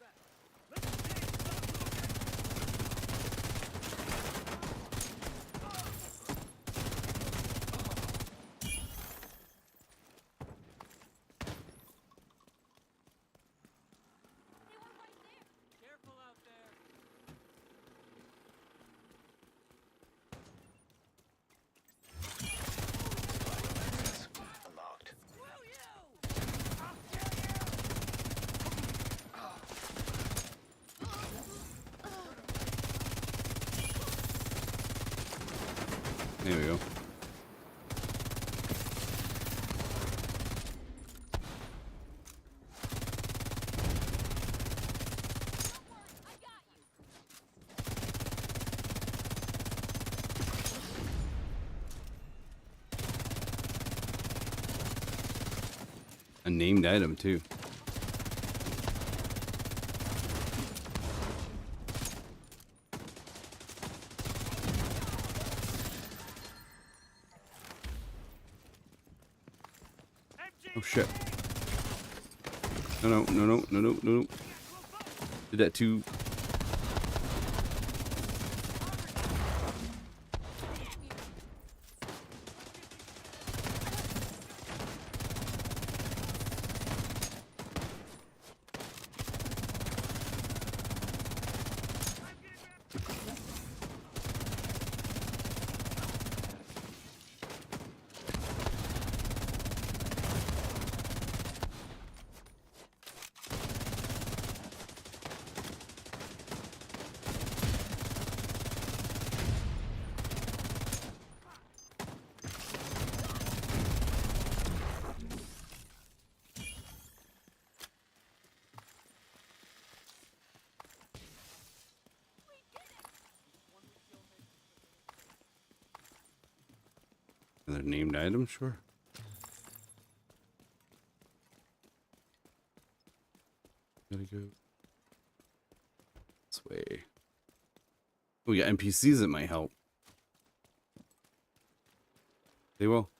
Unlocked. There we go. A named item too. Oh shit. No. Did that too. Another named item, sure. Gotta go this way. Oh, we got NPCs that might help. They will.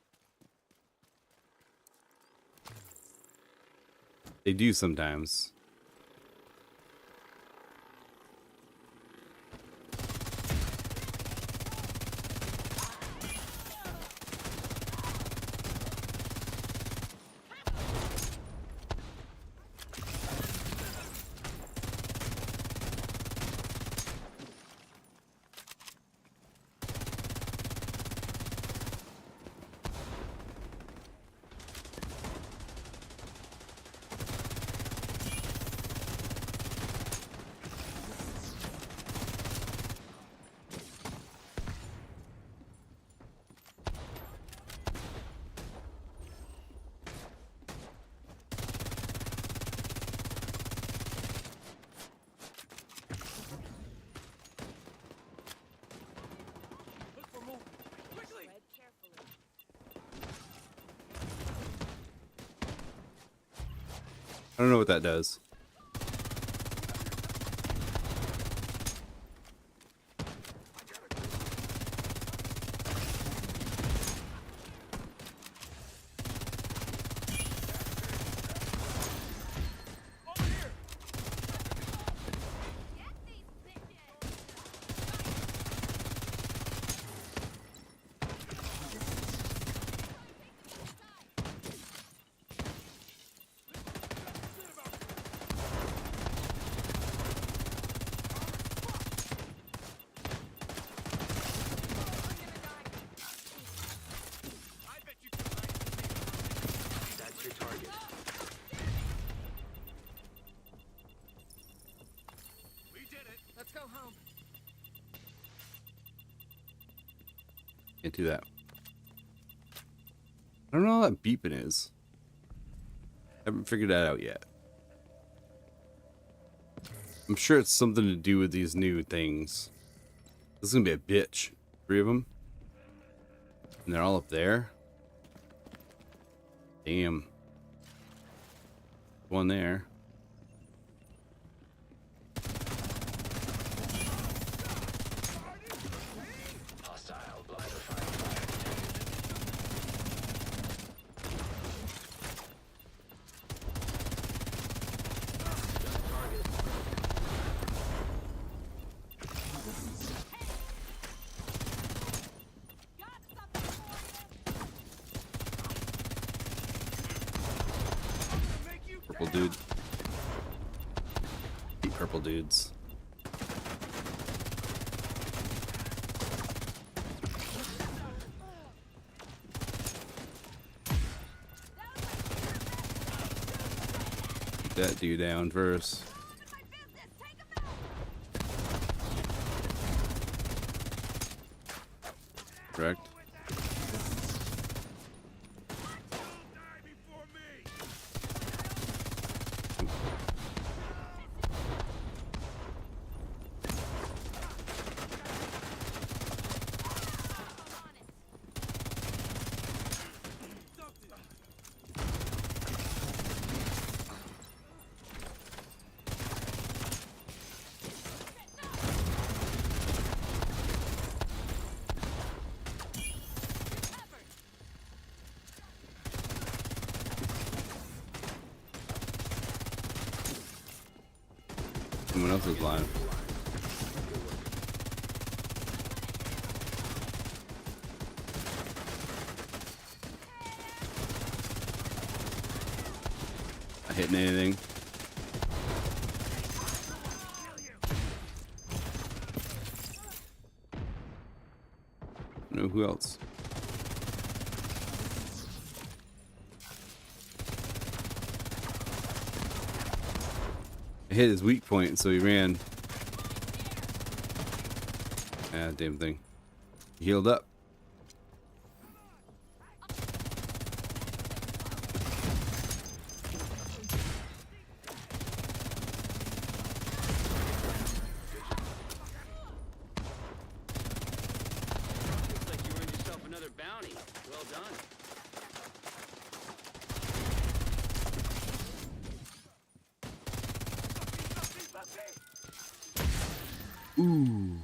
They do sometimes. I don't know what that does. Let's go home. Can't do that. I don't know what that beeping is. Haven't figured that out yet. I'm sure it's something to do with these new things. This is gonna be a bitch. 3 of them. And they're all up there. Damn. One there. Hostile blind fire detected. Purple dude. Beat purple dudes. Keep that dude down first. Correct. Someone else is live. Not hitting anything. No, who else? I hit his weak point, so he ran. Ah, damn thing. He healed up. Looks like you earned yourself another bounty. Well done. Ooh.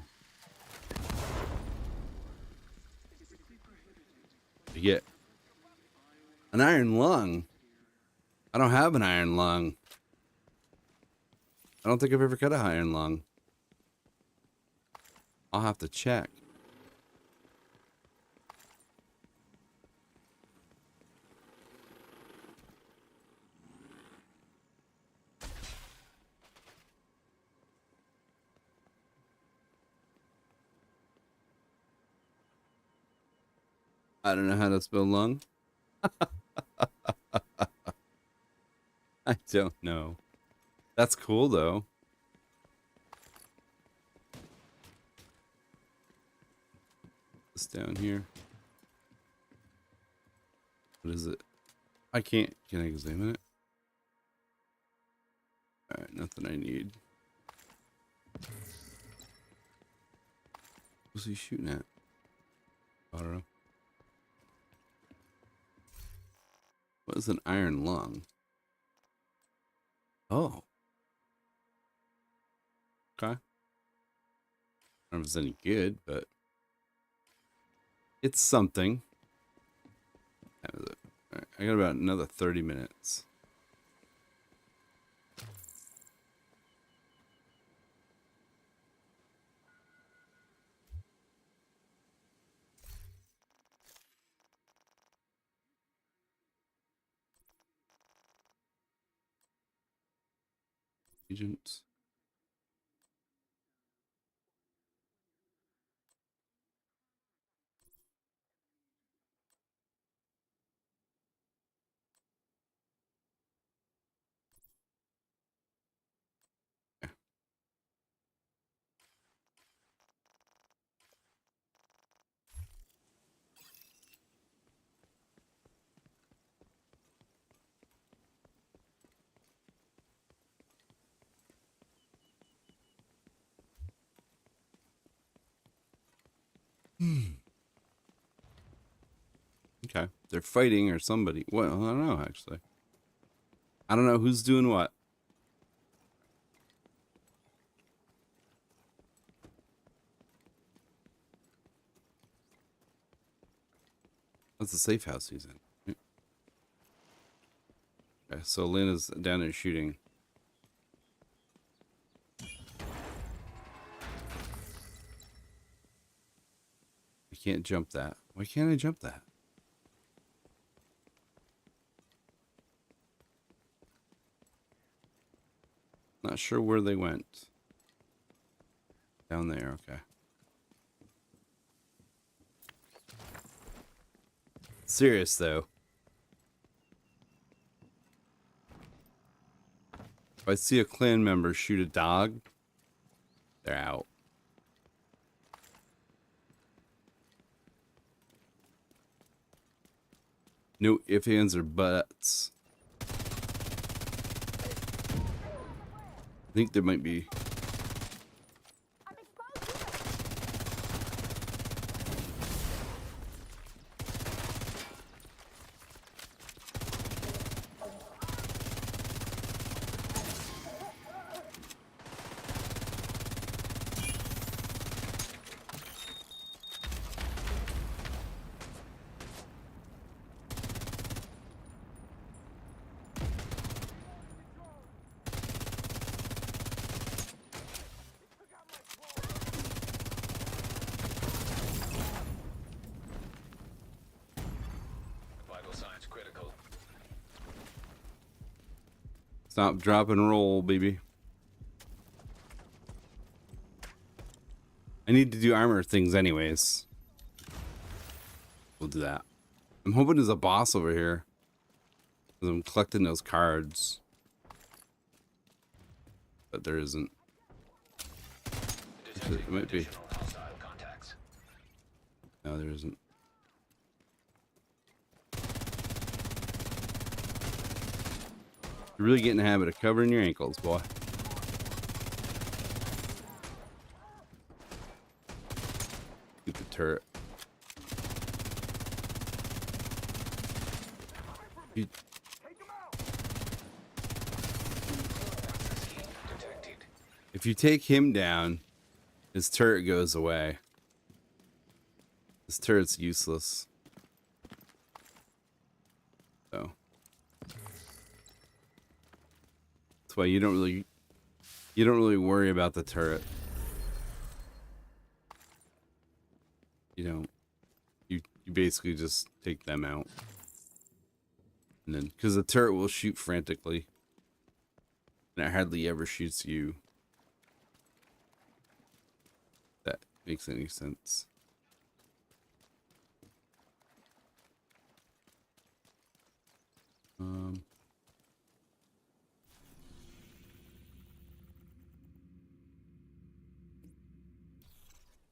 You get an iron lung. I don't have an iron lung. I don't think I've ever got an iron lung. I'll have to check. I don't know how to spell lung. I don't know. That's cool though. This down here. What is it? I can't. Can I examine it? Alright, nothing I need. What's he shooting at? I don't know. What is an iron lung? Oh. Okay. I don't know if it's any good, but it's something. That was it. All right, I got about another 30 minutes. Agent. Okay. Okay. They're fighting or somebody. Well, I don't know, actually. I don't know who's doing what. That's the safe house he's in. Okay, so Lynn is down there shooting. I can't jump that. Why can't I jump that? Not sure where they went. Down there, okay. Serious though. If I see a clan member shoot a dog, they're out. No ifs, ands, or buts. I think there might be. Stop, drop, and roll, baby. I need to do armor things anyways. We'll do that. I'm hoping there's a boss over here. Because I'm collecting those cards. But there isn't. It might be. No, there isn't. You're really getting in the habit of covering your ankles, boy. Stupid turret. If you take him down, his turret goes away. This turret's useless. So that's why you don't really worry about the turret. You basically just take them out. And then, because the turret will shoot frantically. And it hardly ever shoots you. If that makes any sense.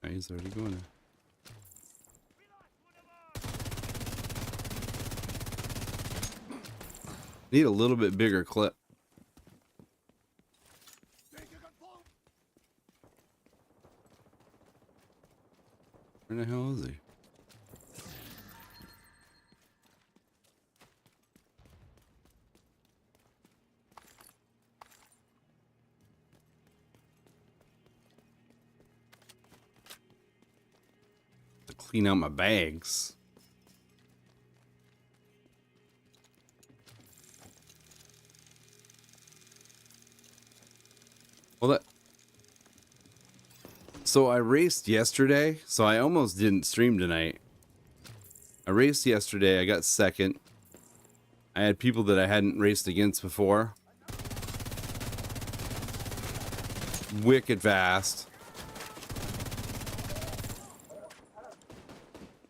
He's already going there. Need a little bit bigger clip. Where the hell is he? To clean out my bags. Well, so I raced yesterday, so I almost didn't stream tonight. I raced yesterday, I got second. I had people that I hadn't raced against before. Wicked fast.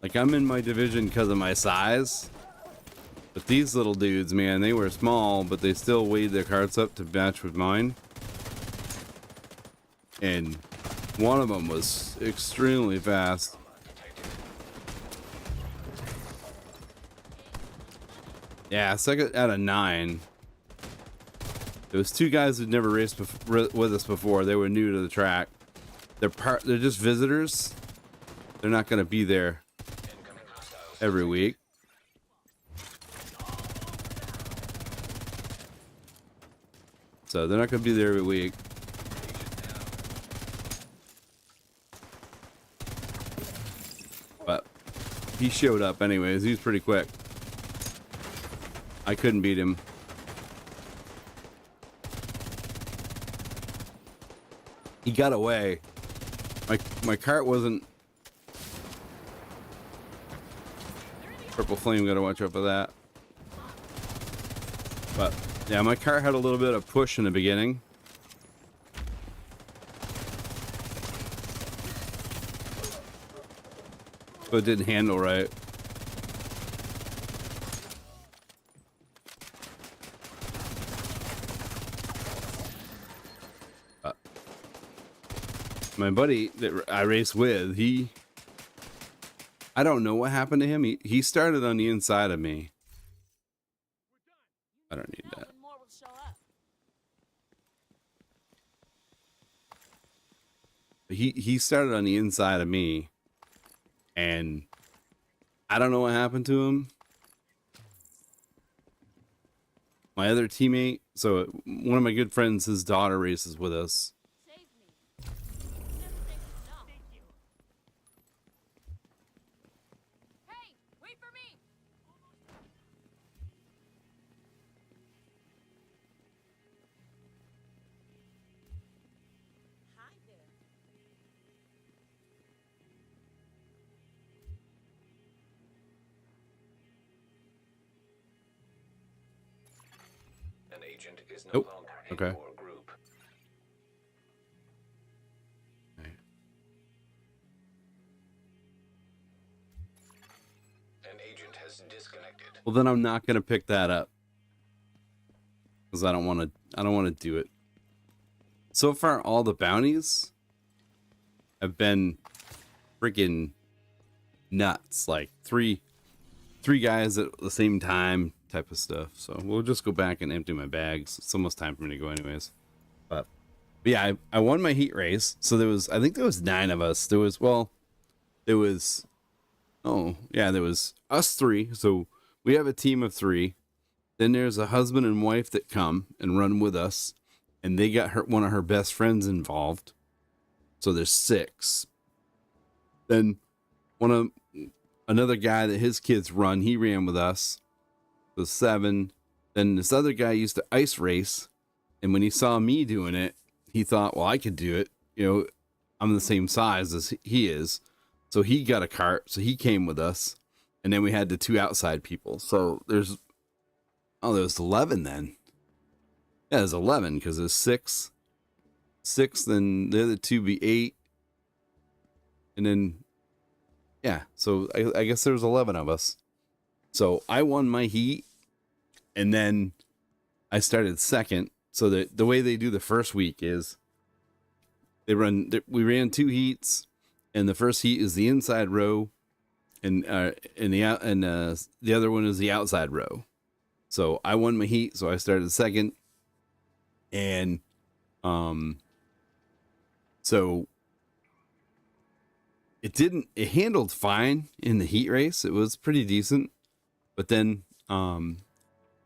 Like, I'm in my division because of my size. But these little dudes, man, they were small, but they still weighed their carts up to match with mine. And one of them was extremely fast. Yeah, second out of 9. There was 2 guys who'd never raced with us before. They were new to the track. They're just visitors. They're not going to be there every week. So they're not going to be there every week. But he showed up anyways. He was pretty quick. I couldn't beat him. He got away. My cart wasn't. Purple Flame, gotta watch out for that. But yeah, my cart had a little bit of push in the beginning. So it didn't handle right. My buddy that I race with, I don't know what happened to him. He started on the inside of me. I don't need that. He started on the inside of me, and I don't know what happened to him. My other teammate, so one of my good friends, his daughter races with us. An An agent is no Nope. longer in Okay. your group. An agent has disconnected. Well, then I'm not gonna pick that up because I don't want to. I don't want to do it. So far, all the bounties have been freaking nuts. Like three guys at the same time type of stuff. So we'll just go back and empty my bags. It's almost time for me to go anyways. But yeah, I won my heat race. So I think there was 9 of us. There was us 3. So we have a team of 3. Then there's a husband and wife that come and run with us, and they got one of her best friends involved. So there's 6. Then another guy that his kids run, he ran with us. So 7. Then this other guy used to ice race, and when he saw me doing it, he thought, well, I could do it. You know, I'm the same size as he is. So he got a cart, so he came with us. And then we had the 2 outside people. So there was 11 then. Yeah, there's 11 because there's 6. 6, then the other 2 be 8. And then, yeah, so I guess there was 11 of us. So I won my heat, and then I started second. So the way they do the first week is we ran 2 heats, and the first heat is the inside row, and the other one is the outside row. So I won my heat, so I started second, and so it handled fine in the heat race. It was pretty decent, but then I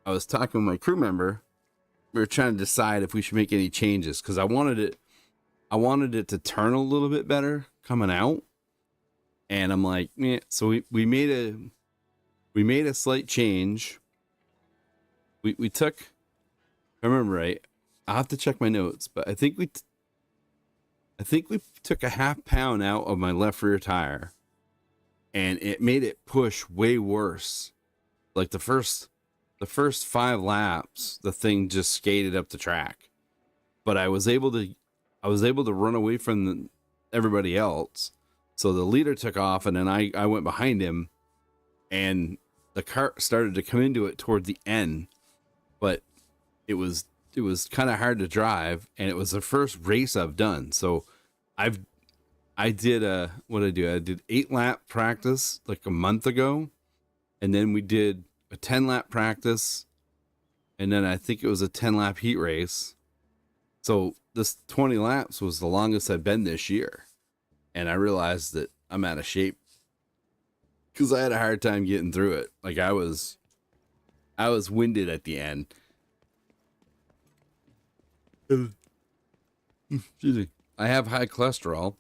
was talking with my crew member. We were trying to decide if we should make any changes because I wanted it to turn a little bit better coming out. And I'm like, yeah. So we made a slight change. We took, if I remember right, I'll have to check my notes, but I think we took a ½ pound out of my left rear tire, and it made it push way worse. Like the first 5 laps, the thing just skated up the track, but I was able to run away from everybody else. So the leader took off, and then I went behind him, and the cart started to come into it toward the end, but it was kind of hard to drive, and it was the first race I've done. So I did 8-lap practice like a month ago, and then we did a 10-lap practice, and then I think it was a 10-lap heat race. So this 20 laps was the longest I've been this year. And I realized that I'm out of shape because I had a hard time getting through it. Like I was winded at the end. Excuse me. I have high cholesterol,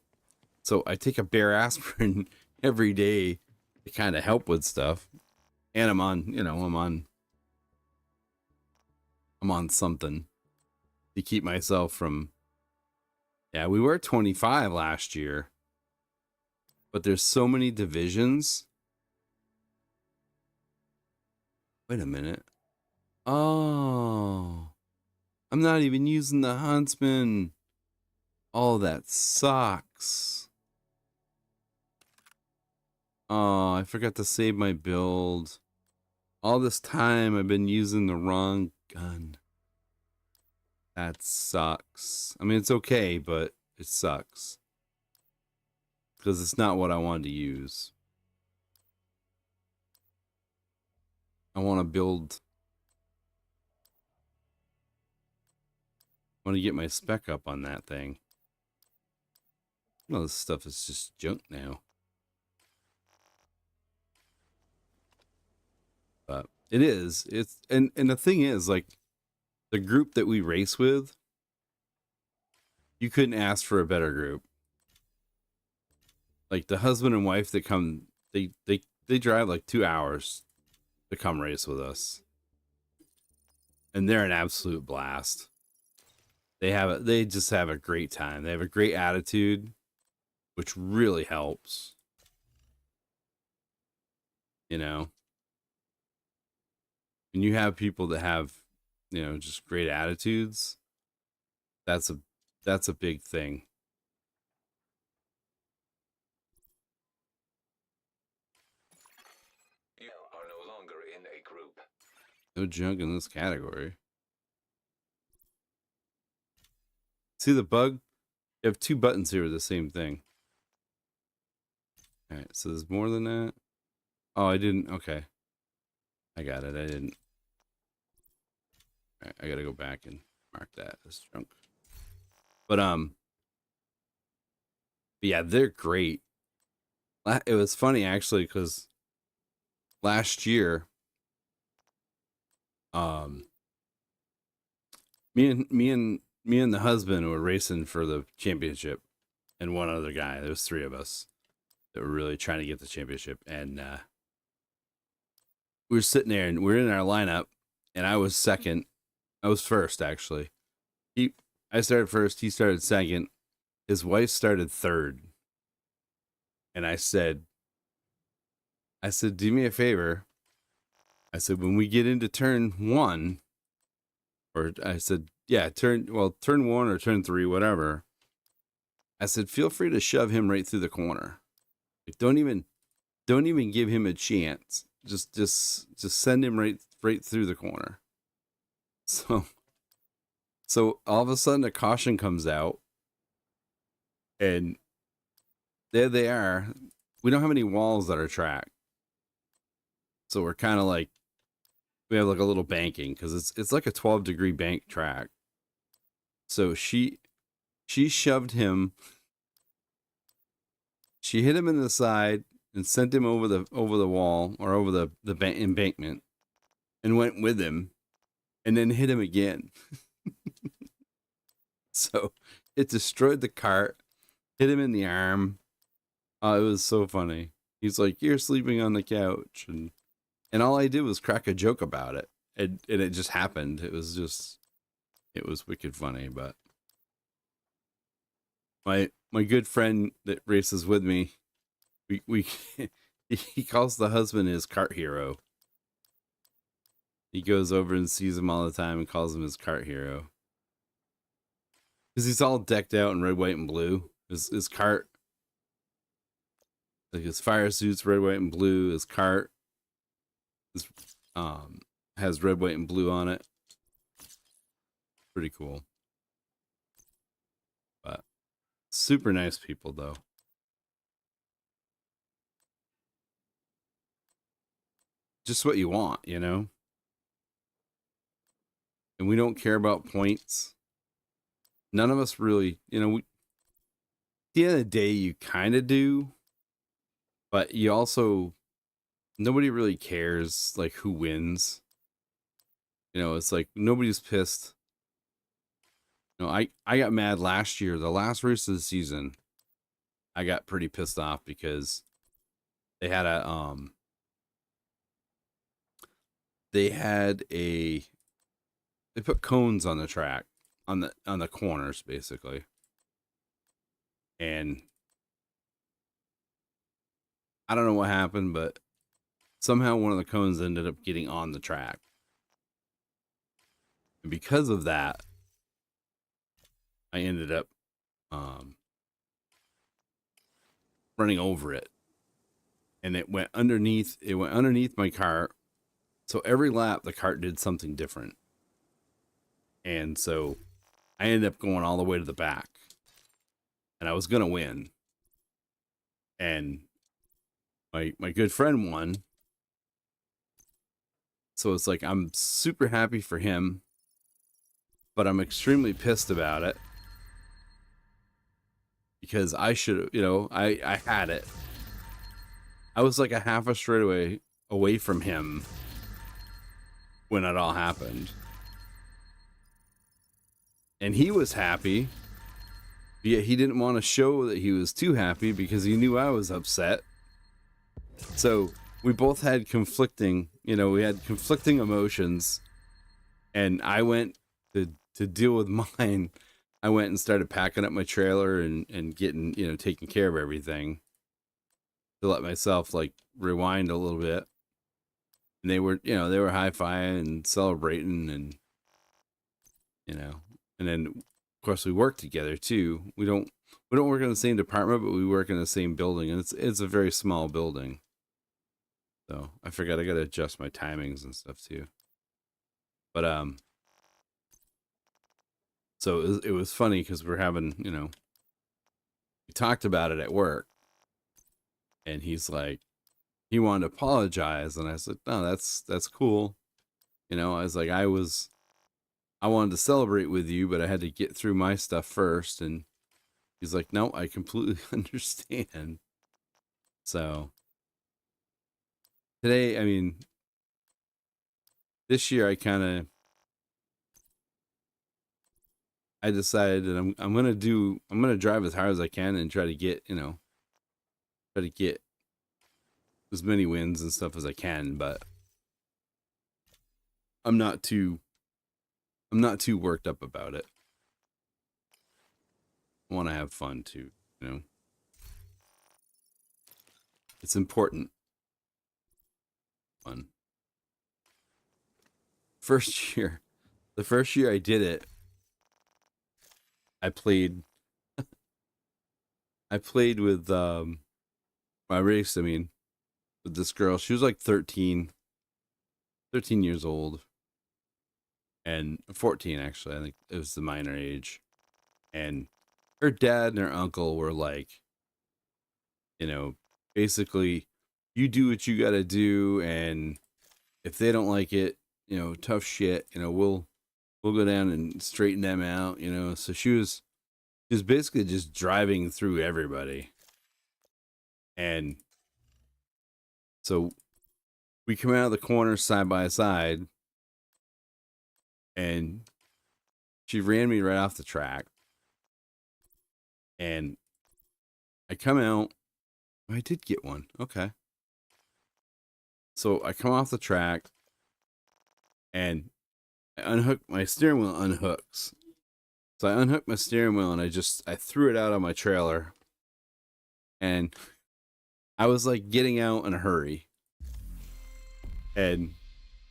so I take a bare aspirin every day to kind of help with stuff. And I'm on something to keep myself from. Yeah, we were 25 last year, but there's so many divisions. Wait a minute. Oh, I'm not even using the Huntsman. Oh, that sucks. Oh, I forgot to save my build. All this time I've been using the wrong gun. That sucks. I mean, it's okay, but it sucks. Because it's not what I wanted to use. I want to build. I want to get my spec up on that thing. All this stuff is just junk now. But it is. And the thing is, like, the group that we race with, you couldn't ask for a better group. Like the husband and wife that come, they drive like 2 hours to come race with us. And they're an absolute blast. They just have a great time. They have a great attitude, which really helps. You know? And you have people that have you know, just great attitudes. That's a big thing. You are no longer in a group. No junk in this category. See the bug? You have 2 buttons here with the same thing. All right, so there's more than that. Oh, I didn't. Okay, I got it. I didn't. All right, I gotta go back and mark that as junk. But yeah, they're great. It was funny actually because last year, me and the husband were racing for the championship, and one other guy. There was 3 of us that were really trying to get the championship, and we were sitting there, and we're in our lineup, and I was second. I was first actually. I started first. He started second. His wife started third. And I said, do me a favor. I said, when we get into turn 1, or I said, yeah, turn 1 or turn 3, whatever. I said, feel free to shove him right through the corner. Like, don't even give him a chance. Just send him right through the corner. So all of a sudden a caution comes out, and there they are. We don't have any walls that are tracked. So we're kind of like, we have like a little banking because it's like a 12-degree bank track. So she shoved him. She hit him in the side and sent him over the wall or over the embankment, and went with him, and then hit him again. So it destroyed the cart, hit him in the arm. It was so funny. He's like, "You're sleeping on the couch," and all I did was crack a joke about it, and it just happened. It was wicked funny. But my good friend that races with me, he calls the husband his cart hero. He goes over and sees him all the time and calls him his cart hero. Because he's all decked out in red, white, and blue. His cart, like his fire suit's red, white, and blue. His cart has red, white, and blue on it. Pretty cool. But super nice people, though. Just what you want, you know? And we don't care about points. None of us really, you know, at the end of the day, you kind of do, but you also, nobody really cares, like, who wins. You know, it's like, nobody's pissed. You know, I got mad last year, the last race of the season. I got pretty pissed off because they had they put cones on the track, on the corners, basically. And I don't know what happened, but somehow one of the cones ended up getting on the track. And because of that, I ended up running over it. And it went underneath my cart. So every lap the cart did something different. And so I ended up going all the way to the back. And I was going to win. And my good friend won. So it's like, I'm super happy for him. But I'm extremely pissed about it. Because I should have, you know, I had it. I was like a half a straightaway away from him when it all happened. And he was happy, yet he didn't want to show that he was too happy because he knew I was upset. So we both had conflicting, you know, we had conflicting emotions. And I went to deal with mine. I went and started packing up my trailer and getting, you know, taking care of everything to let myself like rewind a little bit. And they were, you know, they were high-fiving and celebrating, and you know. And then of course we work together too. We don't work in the same department, but we work in the same building, and it's a very small building. So I forgot I gotta adjust my timings and stuff too. But so it was funny because we're having, you know, we talked about it at work, and he's like, he wanted to apologize, and I said, no, that's cool. You know, I was like, I wanted to celebrate with you, but I had to get through my stuff first. And he's like, no, I completely understand. So today, I mean, this year I decided that I'm gonna drive as hard as I can and try to get as many wins and stuff as I can, but I'm not too worked up about it. I want to have fun too, you know. It's important. Fun. The first year I did it, I played with I raced, I mean, with this girl. She was like 13 years old. And 14, actually. I think it was the minor age. And her dad and her uncle were like, you know, basically, you do what you got to do, and if they don't like it, you know, tough shit, you know, we'll go down and straighten them out, you know. So she was basically just driving through everybody. And so we come out of the corner side by side, and she ran me right off the track. And I come out. I did get one. Okay. So I come off the track, and I unhook my steering wheel unhooks. So I unhooked my steering wheel, and I threw it out on my trailer. And I was like getting out in a hurry. And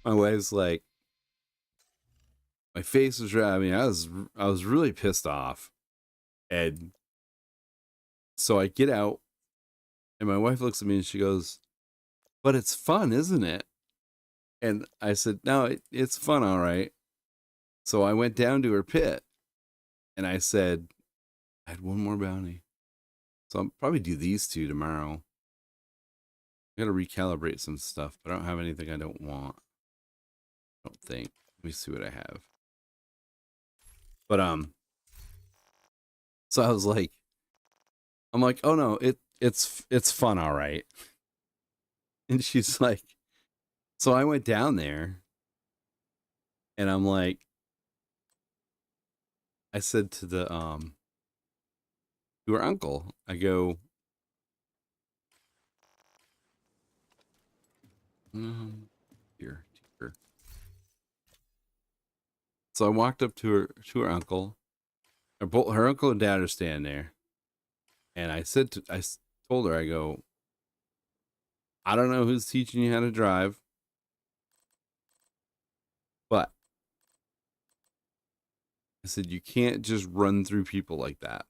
my wife's like, my face was red. I mean, I was really pissed off. And so I get out, and my wife looks at me and she goes, but it's fun, isn't it? And I said, no, it's fun, all right. So I went down to her pit, and I said, I had one more bounty. So I'll probably do these two tomorrow. I got to recalibrate some stuff, but I don't have anything I don't want. I don't think. Let me see what I have. But so I was like, I'm like, oh no, it's fun, all right. And she's like, so I went down there, and I'm like, I said to to her uncle, I go, here. So I walked up to her uncle. Her uncle and dad are standing there, and I told her, I go, I don't know who's teaching you how to drive, but I said, you can't just run through people like that.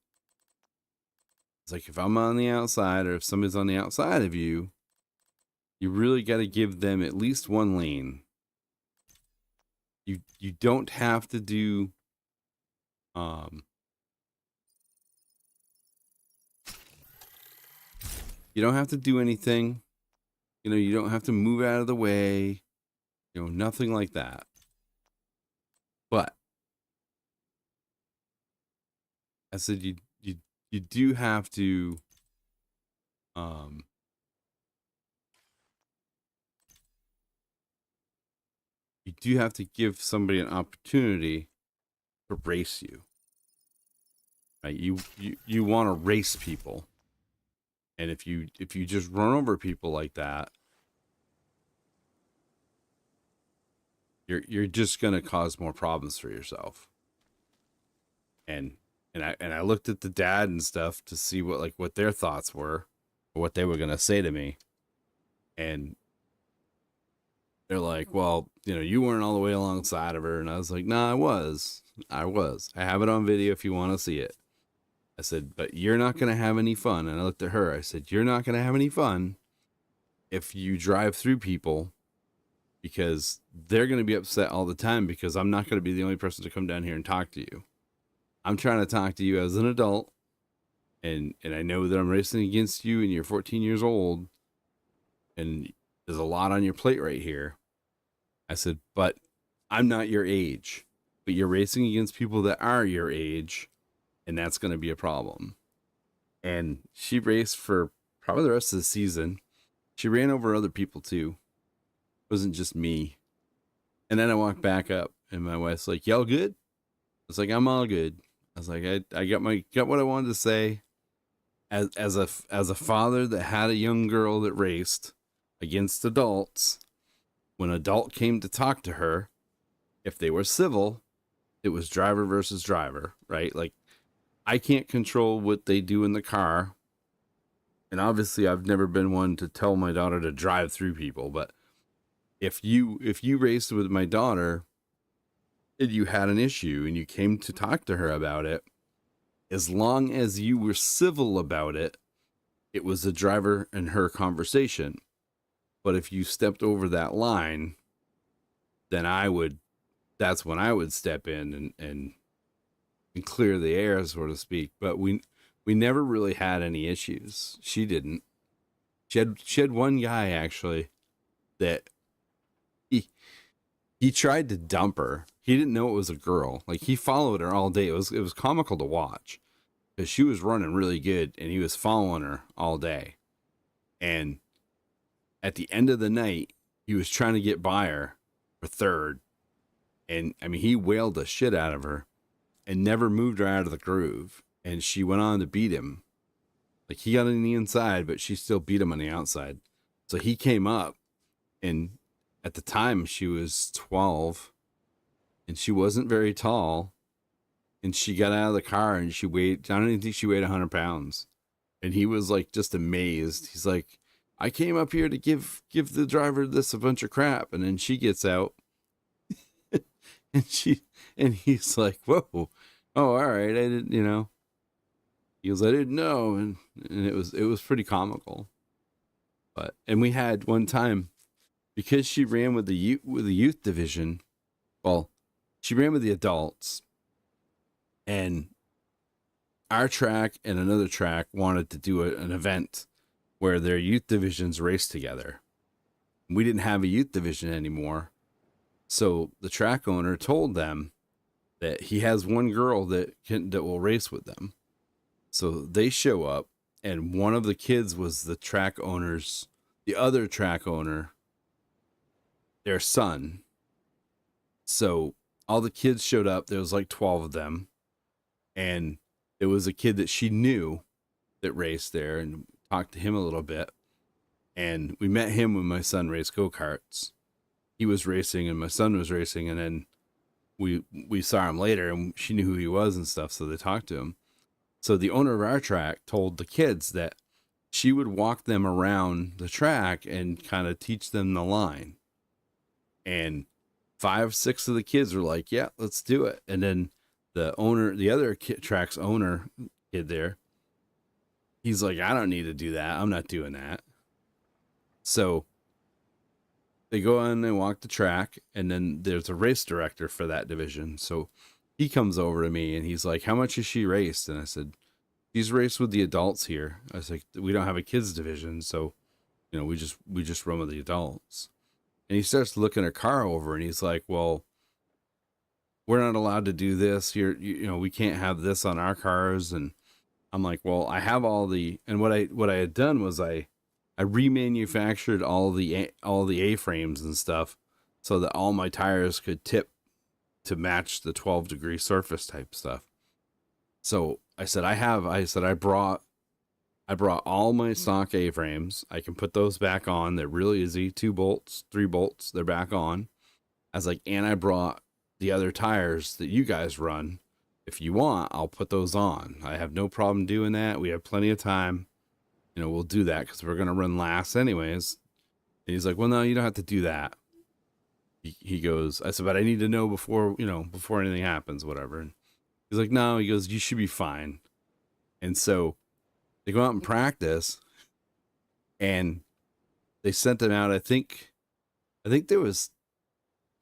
It's like, if I'm on the outside, or if somebody's on the outside of you, you really got to give them at least one lane. You don't have to do you don't have to do anything. You know, you don't have to move out of the way. You know, nothing like that. But I said you do have to you do have to give somebody an opportunity to race you. Right? You want to race people. And if you just run over people like that, you're just gonna cause more problems for yourself. And I looked at the dad and stuff to see what their thoughts were, or what they were gonna say to me. And they're like, well, you weren't all the way alongside of her. And I was like, nah, I was. I have it on video if you want to see it. I said, but you're not going to have any fun. And I looked at her. I said, you're not going to have any fun if you drive through people, because they're going to be upset all the time, because I'm not going to be the only person to come down here and talk to you. I'm trying to talk to you as an adult. And I know that I'm racing against you and you're 14 years old. And there's a lot on your plate right here. I said, but I'm not your age. But you're racing against people that are your age. And that's going to be a problem. And she raced for probably the rest of the season. She ran over other people too. It wasn't just me. And then I walked back up and my wife's like, y'all good? I was like, I'm all good. I was like, I got what I wanted to say. As a father that had a young girl that raced against adults, when an adult came to talk to her, if they were civil, it was driver versus driver, right? Like, I can't control what they do in the car. And obviously I've never been one to tell my daughter to drive through people, but if you raced with my daughter and you had an issue and you came to talk to her about it, as long as you were civil about it, it was the driver and her conversation. But if you stepped over that line, then that's when I would step in and clear the air, so to speak. But we never really had any issues. She didn't. She had one guy actually that he tried to dump her. He didn't know it was a girl. Like, he followed her all day. It was comical to watch because she was running really good and he was following her all day. And at the end of the night, he was trying to get by her for third. And I mean, he wailed the shit out of her and never moved her out of the groove. And she went on to beat him. Like, he got on the inside, but she still beat him on the outside. So he came up, and at the time she was 12 and she wasn't very tall. And she got out of the car and I don't even think she weighed 100 pounds. And he was like, just amazed. He's like, I came up here to give the driver this a bunch of crap. And then she gets out and he's like, whoa, oh, all right. I didn't, he goes, I didn't know. And it was pretty comical. And we had one time, because she ran with the youth division. Well, she ran with the adults, and our track and another track wanted to do an event where their youth divisions raced together. We didn't have a youth division anymore. So the track owner told them that he has one girl that will race with them. So they show up, and one of the kids was the other track owner, their son. So all the kids showed up. There was like 12 of them. And there was a kid that she knew that raced there, and talked to him a little bit. And we met him when my son raced go-karts. He was racing and my son was racing. And then we saw him later, and she knew who he was and stuff. So they talked to him. So the owner of our track told the kids that she would walk them around the track and kind of teach them the line. And 5-6 of the kids were like, yeah, let's do it. And then the other track's owner kid there, he's like, I don't need to do that. I'm not doing that. So they go on and walk the track, and then there's a race director for that division. So he comes over to me and he's like, how much has she raced? And I said, she's raced with the adults here. I was like, we don't have a kids division. So, we just run with the adults. And he starts looking her car over, and he's like, well, we're not allowed to do this here. We can't have this on our cars. And I'm like, well, I have and what I had done was I remanufactured all the A-frames and stuff so that all my tires could tip to match the 12-degree surface type stuff. So I said, I brought all my stock A-frames. I can put those back on. They're really easy. 2 bolts, 3 bolts. They're back on. I was like, and I brought the other tires that you guys run. If you want, I'll put those on. I have no problem doing that. We have plenty of time. We'll do that because we're going to run last anyways. And he's like, well, no, you don't have to do that. he goes, I said, but I need to know before, before anything happens, whatever. And he's like, no, he goes, you should be fine. And so they go out and practice, and they sent them out. I think there was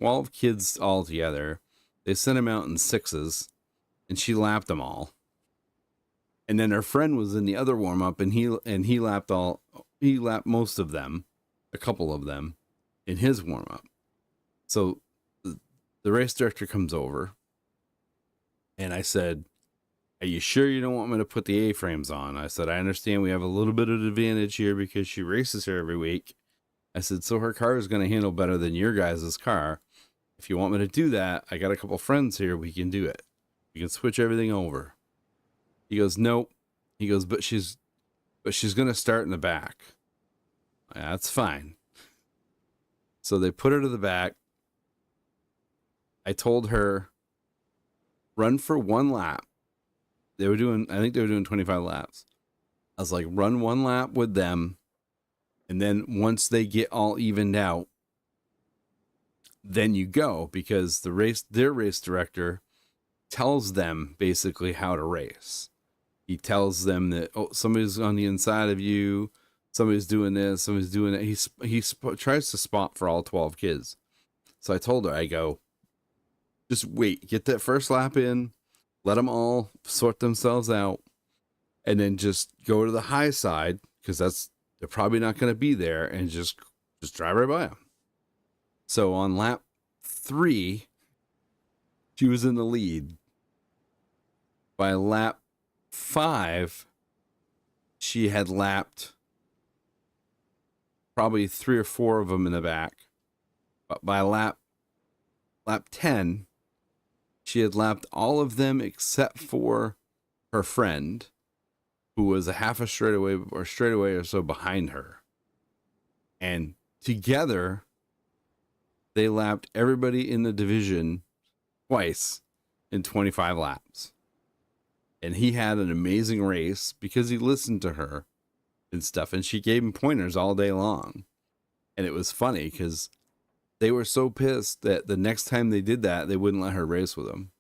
12 kids all together. They sent them out in sixes, and she lapped them all. And then her friend was in the other warm up, and he lapped most of them, a couple of them, in his warm up. So the race director comes over, and I said, are you sure you don't want me to put the A-frames on? I said, I understand we have a little bit of advantage here because she races here every week. I said, so her car is going to handle better than your guys' car. If you want me to do that, I got a couple friends here. We can do it. We can switch everything over. He goes, nope. He goes, but she's going to start in the back. That's fine. So they put her to the back. I told her, run for one lap. I think they were doing 25 laps. I was like, run one lap with them. And then once they get all evened out, then you go, because their race director tells them basically how to race. He tells them that, somebody's on the inside of you, somebody's doing this, somebody's doing that. He tries to spot for all 12 kids. So I told her, I go, just wait, get that first lap in, let them all sort themselves out, and then just go to the high side, because they're probably not going to be there, and just drive right by them. So on lap 3, she was in the lead. By lap 5, she had lapped probably 3 or 4 of them in the back. But by lap 10, she had lapped all of them except for her friend, who was a half a straightaway or so behind her. And together, they lapped everybody in the division twice in 25 laps. And he had an amazing race because he listened to her and stuff. And she gave him pointers all day long. And it was funny because they were so pissed that the next time they did that, they wouldn't let her race with them.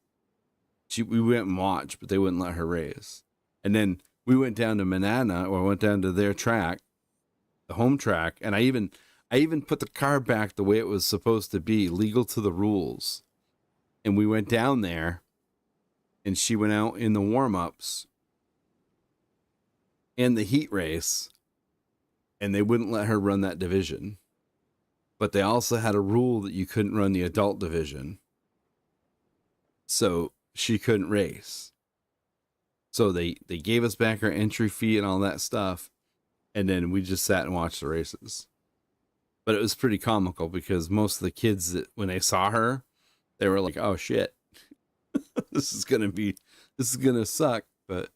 We went and watched, but they wouldn't let her race. And then we went down to Manana, or went down to their track, the home track. And I even put the car back the way it was supposed to be, legal to the rules. And we went down there, and she went out in the warm-ups and the heat race, and they wouldn't let her run that division. But they also had a rule that you couldn't run the adult division. So she couldn't race. So they gave us back our entry fee and all that stuff, and then we just sat and watched the races. But it was pretty comical because most of the kids, that when they saw her, they were like, oh shit, this is going to suck. But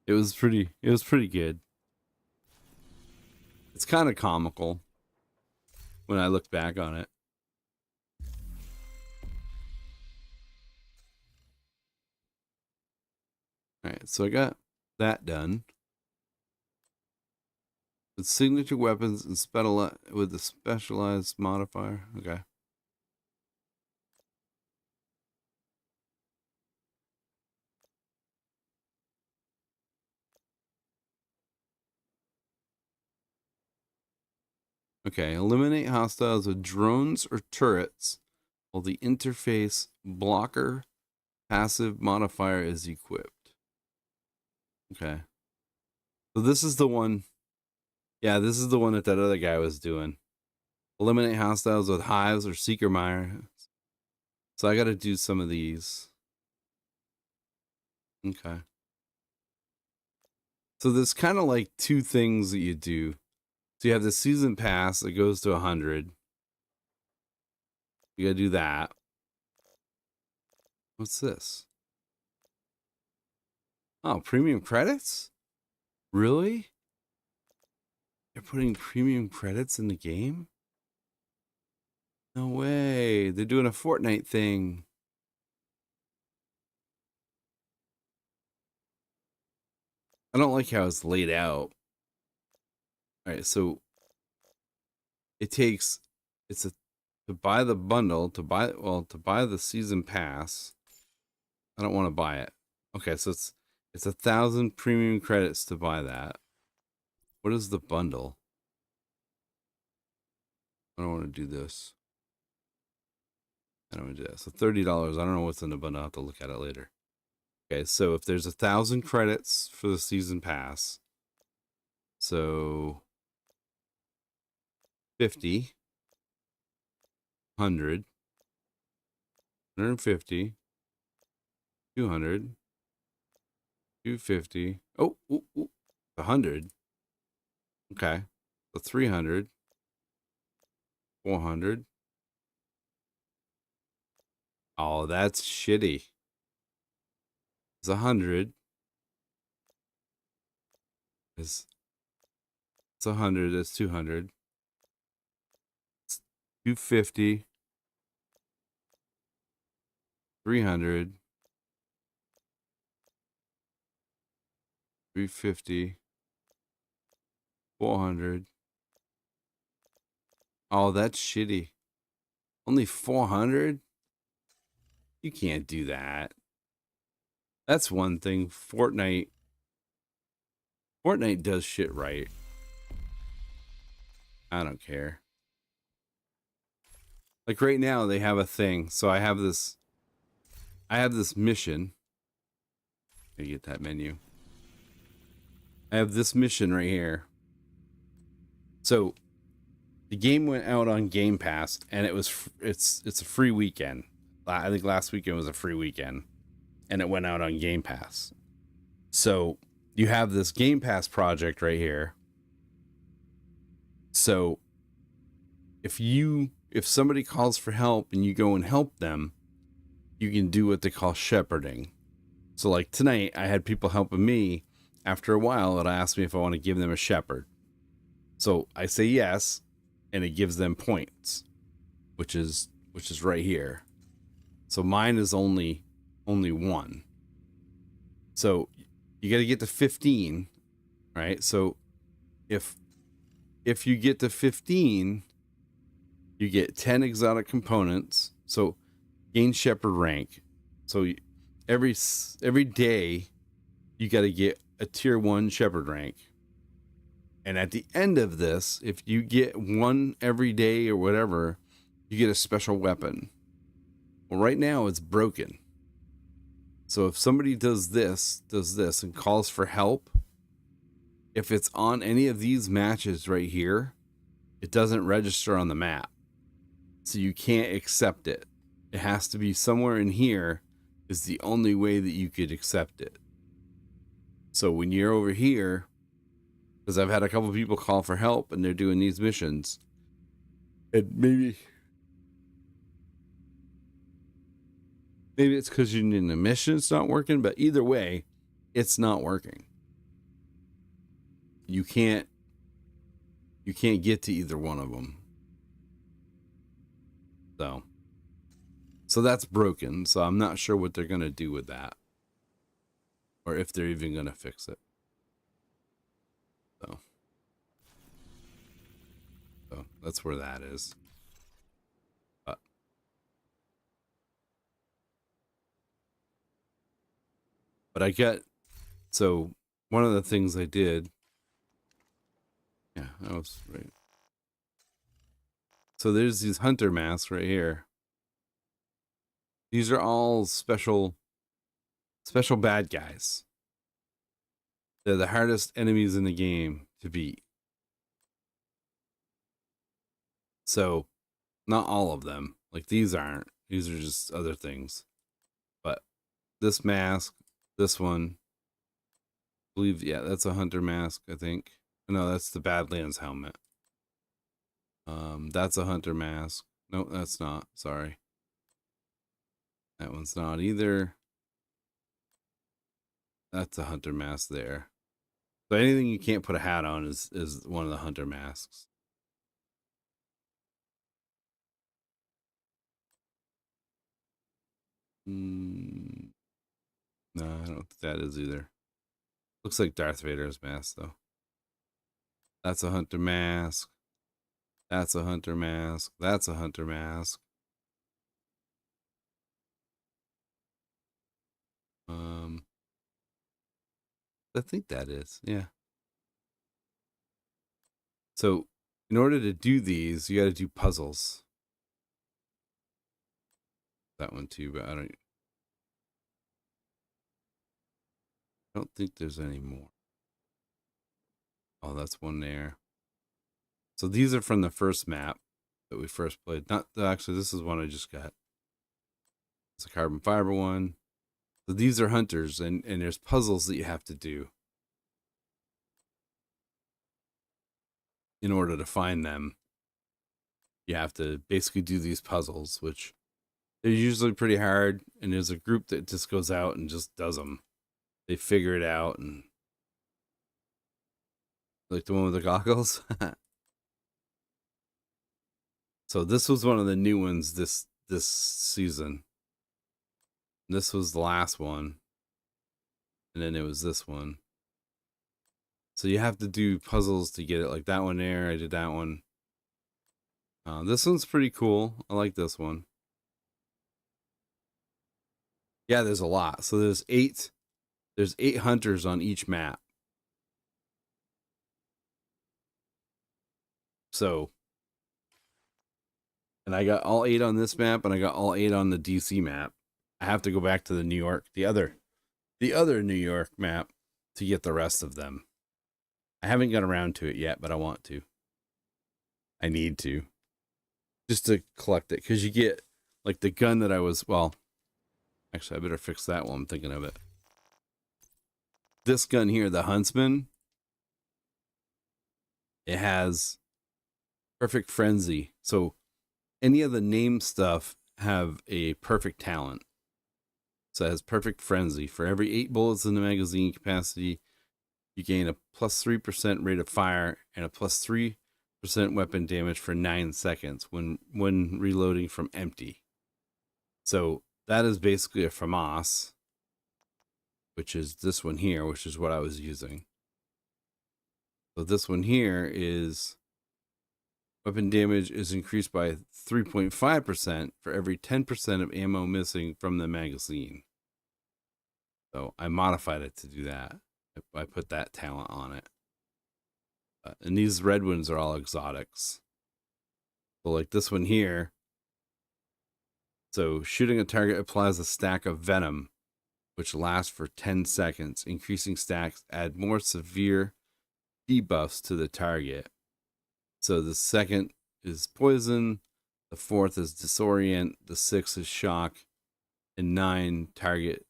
it was pretty good. It's kind of comical when I look back on it. All right, so I got that done. With signature weapons and with the specialized modifier. Okay. Okay, eliminate hostiles with drones or turrets while the interface blocker passive modifier is equipped. Okay. So this is the one. Yeah, this is the one that other guy was doing. Eliminate hostiles with hives or seeker mires. So I got to do some of these. Okay. So there's kind of like 2 things that you do. So you have the season pass that goes to 100. You got to do that. What's this? Oh, premium credits? Really? They're putting premium credits in the game? No way. They're doing a Fortnite thing. I don't like how it's laid out. All right, so it's a to buy the bundle, to buy the season pass, I don't want to buy it. Okay, so it's 1,000 premium credits to buy that. What is the bundle? I don't want to do this. I don't want to do that. So $30. I don't know what's in the bundle. I'll have to look at it later. Okay, so if there's 1,000 credits for the season pass, so 50, 100, 150, 200, 250. Oh, 100. Okay, so 300, 400. Oh, that's shitty. It's 100. It's 100. It's 200. It's 250. 300. 350. 400. Oh, that's shitty. Only 400? You can't do that. That's one thing. Fortnite does shit right. I don't care. Like right now they have a thing. So I have this mission. Let me get that menu. I have this mission right here. So the game went out on Game Pass and it's a free weekend. I think last weekend was a free weekend and it went out on Game Pass. So you have this Game Pass project right here. So if somebody calls for help and you go and help them, you can do what they call shepherding. So like tonight I had people helping me. After a while it asked me if I want to give them a shepherd. So I say yes, and it gives them points, which is right here. So mine is only 1. So you got to get to 15, right? So if you get to 15, you get 10 exotic components. So gain shepherd rank. So every day you got to get a tier 1 shepherd rank. And at the end of this, if you get 1 every day or whatever, you get a special weapon. Well, right now it's broken. So if somebody does this and calls for help, if it's on any of these matches right here, it doesn't register on the map. So you can't accept it. It has to be somewhere in here is the only way that you could accept it. So when you're over here, because I've had a couple people call for help and they're doing these missions, and maybe it's because you're in the mission, it's not working, but either way, it's not working. You can't get to either one of them. So that's broken. So I'm not sure what they're going to do with that, or if they're even going to fix it. So that's where that is. But I get, so one of the things I did, yeah, that was right. So there's these hunter masks right here. These are all special bad guys. They're the hardest enemies in the game to beat. So not all of them. Like these aren't. These are just other things. But this mask, this one, I believe, yeah, that's a hunter mask, I think. No, that's the Badlands helmet. That's a hunter mask. No, that's not. Sorry. That one's not either. That's a hunter mask there. So anything you can't put a hat on is one of the hunter masks. No, I don't think that is either. Looks like Darth Vader's mask, though. That's a hunter mask. That's a hunter mask. That's a hunter mask. I think that is, yeah. So in order to do these, you got to do puzzles. That one too, but I don't think there's any more. Oh, that's one there. So these are from the first map that we first played. Not actually, this is one I just got. It's a carbon fiber one. So these are hunters, and there's puzzles that you have to do in order to find them. You have to basically do these puzzles, which they're usually pretty hard. And there's a group that just goes out and just does them. They figure it out, and like the one with the goggles. So this was one of the new ones this season. This was the last one. And then it was this one. So you have to do puzzles to get it. Like that one there, I did that one. This one's pretty cool. I like this one. Yeah, there's a lot. So there's 8 hunters on each map. So, and I got all 8 on this map, and I got all 8 on the DC map. I have to go back to the New York, the other New York map to get the rest of them. I haven't got around to it yet, but I want to. I need to. Just to collect it, because you get, like, the gun that I was, well, actually, I better fix that while I'm thinking of it. This gun here, the Huntsman, it has Perfect Frenzy. So any of the name stuff have a perfect talent. So it has Perfect Frenzy. For every 8 bullets in the magazine capacity, you gain a plus 3% rate of fire and a plus 3% weapon damage for 9 seconds when reloading from empty. So that is basically a FAMAS, which is this one here, which is what I was using. So this one here is weapon damage is increased by 3.5% for every 10% of ammo missing from the magazine. So I modified it to do that. I put that talent on it. And these red ones are all exotics. So like this one here. So shooting a target applies a stack of venom, which lasts for 10 seconds. Increasing stacks add more severe debuffs to the target. So the second is poison, the 4th is disorient, the 6th is shock, and 9 target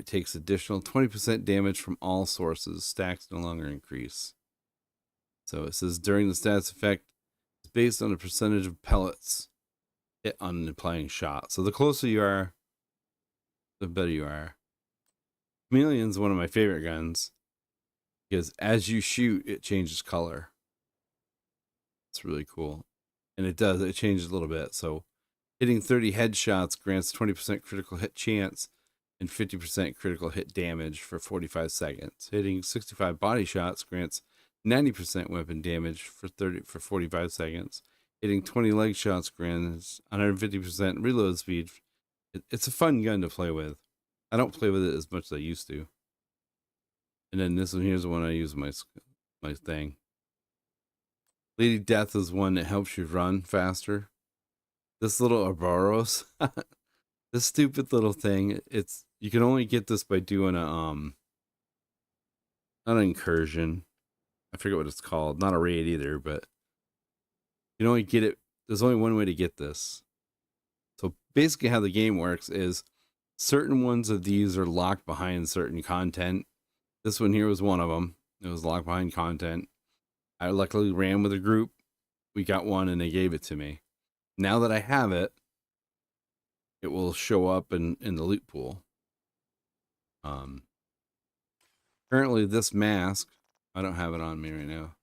takes additional 20% damage from all sources. Stacks no longer increase. So it says during the stats effect, it's based on the percentage of pellets hit on an applying shot. So the closer you are, the better you are. Chameleon's one of my favorite guns because as you shoot, it changes color. It's really cool. And it changes a little bit. So hitting 30 headshots grants 20% critical hit chance and 50% critical hit damage for 45 seconds. Hitting 65 body shots grants 90% weapon damage for 45 seconds. Hitting 20 leg shots grants 150% reload speed. It's a fun gun to play with. I don't play with it as much as I used to. And then this one here's the one I use my thing. Lady Death is one that helps you run faster. This little Ouroboros, this stupid little thing, you can only get this by doing not an incursion. I forget what it's called. Not a raid either, but you can only get it. There's only one way to get this. So basically how the game works is certain ones of these are locked behind certain content. This one here was one of them. It was locked behind content. I luckily ran with a group. We got one and they gave it to me. Now that I have it, it will show up in the loot pool. Currently this mask, I don't have it on me right now.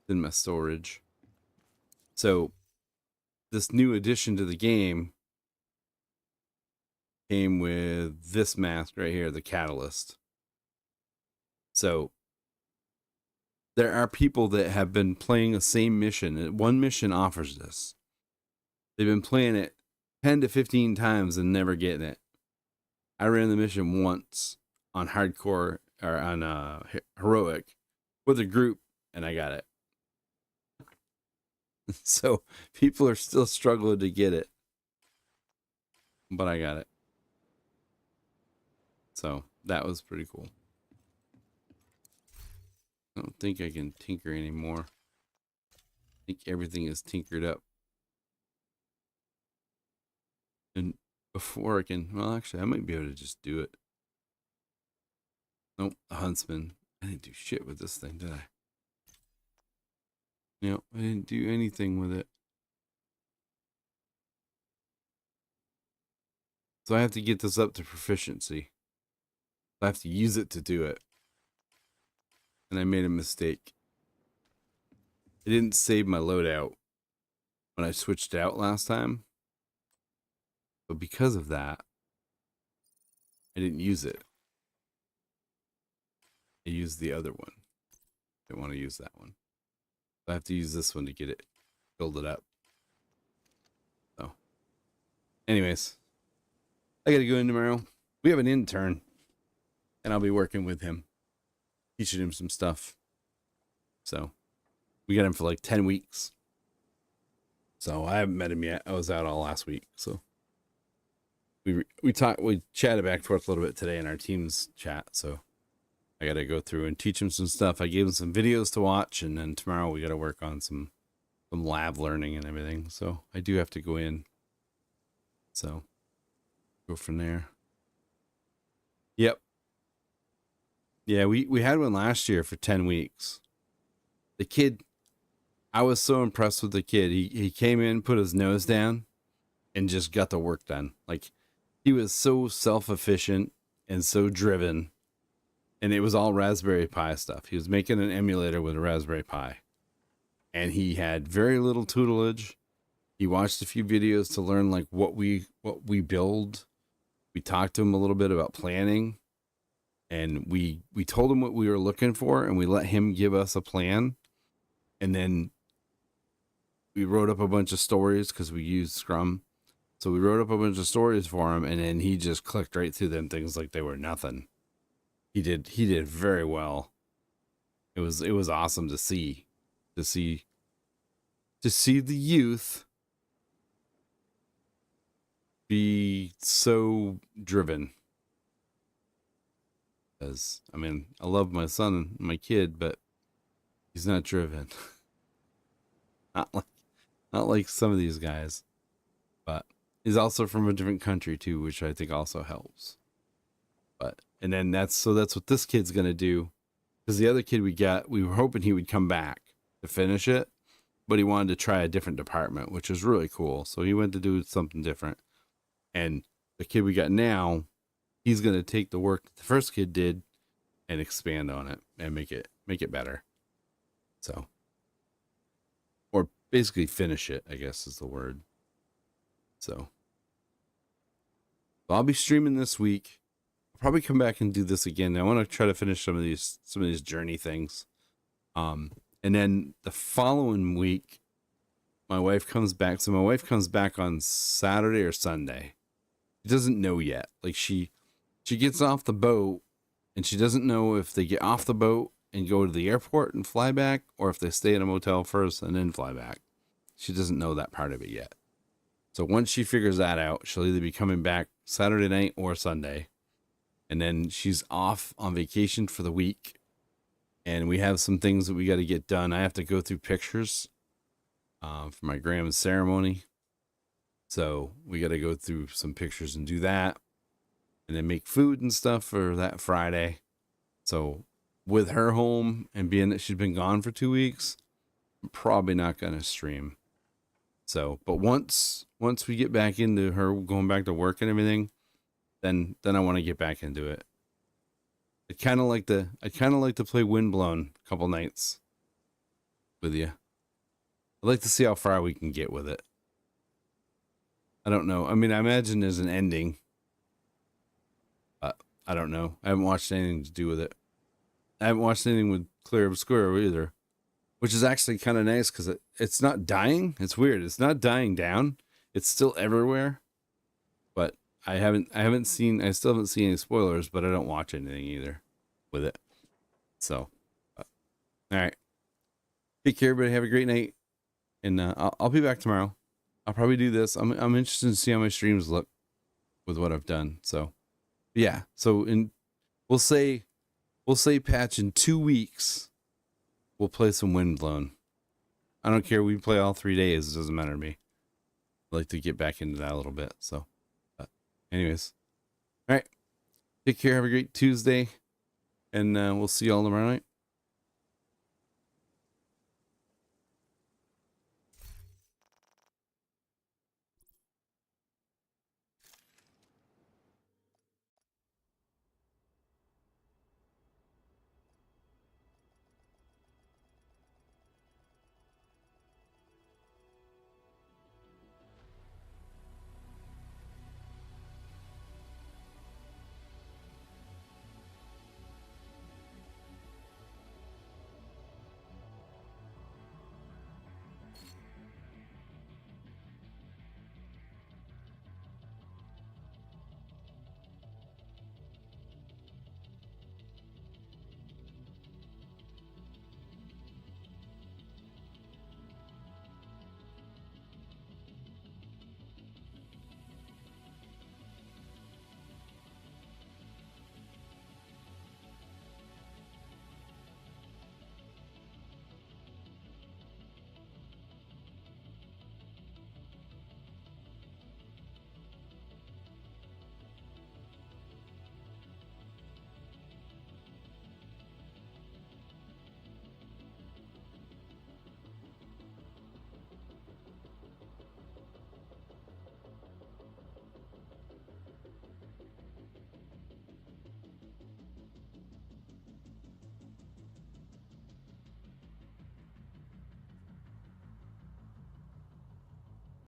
It's in my storage. So this new addition to the game came with this mask right here, the Catalyst. So there are people that have been playing the same mission. One mission offers this. They've been playing it 10 to 15 times and never getting it. I ran the mission once on hardcore or on heroic with a group, and I got it. So people are still struggling to get it, but I got it. So that was pretty cool. I don't think I can tinker anymore. I think everything is tinkered up. And before I can, well, actually, I might be able to just do it. Nope, the Huntsman. I didn't do shit with this thing, did I? No, I didn't do anything with it. So I have to get this up to proficiency. I have to use it to do it. And I made a mistake. It didn't save my loadout when I switched out last time. But because of that, I didn't use it. I used the other one. I didn't want to use that one. So I have to use this one to get it, build it up. So, anyways, I gotta go in tomorrow. We have an intern, and I'll be working with him, teaching him some stuff. So, we got him for like 10 weeks. So I haven't met him yet. I was out all last week. So we chatted back and forth a little bit today in our team's chat. So I got to go through and teach him some stuff. I gave him some videos to watch, and then tomorrow we got to work on some lab learning and everything. So I do have to go in. So go from there. Yep. Yeah, we had one last year for 10 weeks. The kid, I was so impressed with the kid. He came in, put his nose down, and just got the work done. Like, he was so self-efficient and so driven. And it was all Raspberry Pi stuff. He was making an emulator with a Raspberry Pi. And he had very little tutelage. He watched a few videos to learn like what we build. We talked to him a little bit about planning. And we told him what we were looking for, and we let him give us a plan. And then we wrote up a bunch of stories because we used Scrum. So we wrote up a bunch of stories for him, and then he just clicked right through them things like they were nothing. He did very well. It was awesome to see the youth be so driven. Because, I mean, I love my son and my kid, but he's not driven. Not like some of these guys. But he's also from a different country too, which I think also helps. And then that's what this kid's gonna do. Because the other kid we were hoping he would come back to finish it, but he wanted to try a different department, which is really cool. So he went to do something different. And the kid we got now, he's gonna take the work that the first kid did and expand on it and make it better. So, or basically finish it, I guess is the word. So I'll be streaming this week. I'll probably come back and do this again. I want to try to finish some of these journey things. And then the following week, my wife comes back. So my wife comes back on Saturday or Sunday. She doesn't know yet. Like she gets off the boat and she doesn't know if they get off the boat and go to the airport and fly back, or if they stay in a motel first and then fly back. She doesn't know that part of it yet. So once she figures that out, she'll either be coming back Saturday night or Sunday. And then she's off on vacation for the week. And we have some things that we got to get done. I have to go through pictures for my grandma's ceremony. So we got to go through some pictures and do that. And then make food and stuff for that Friday. So with her home and being that she's been gone for 2 weeks, I'm probably not going to stream. So, but once we get back into her going back to work and everything, then I want to get back into it. I'd kind of like to play Windblown a couple nights with you. I'd like to see how far we can get with it. I don't know. I mean, I imagine there's an ending. But I don't know. I haven't watched anything to do with it. I haven't watched anything with clear obscura either, which is actually kind of nice because it's not dying. It's weird. It's not dying down. It's still everywhere. But I still haven't seen any spoilers, but I don't watch anything either with it. So, all right. Take care, everybody. Have a great night. And I'll be back tomorrow. I'll probably do this. I'm interested to see how my streams look with what I've done. So, yeah. So we'll say patch in 2 weeks. We'll play some Windblown. I don't care. We play all 3 days. It doesn't matter to me. I like to get back into that a little bit. So, anyways, all right. Take care. Have a great Tuesday, and we'll see you all tomorrow night.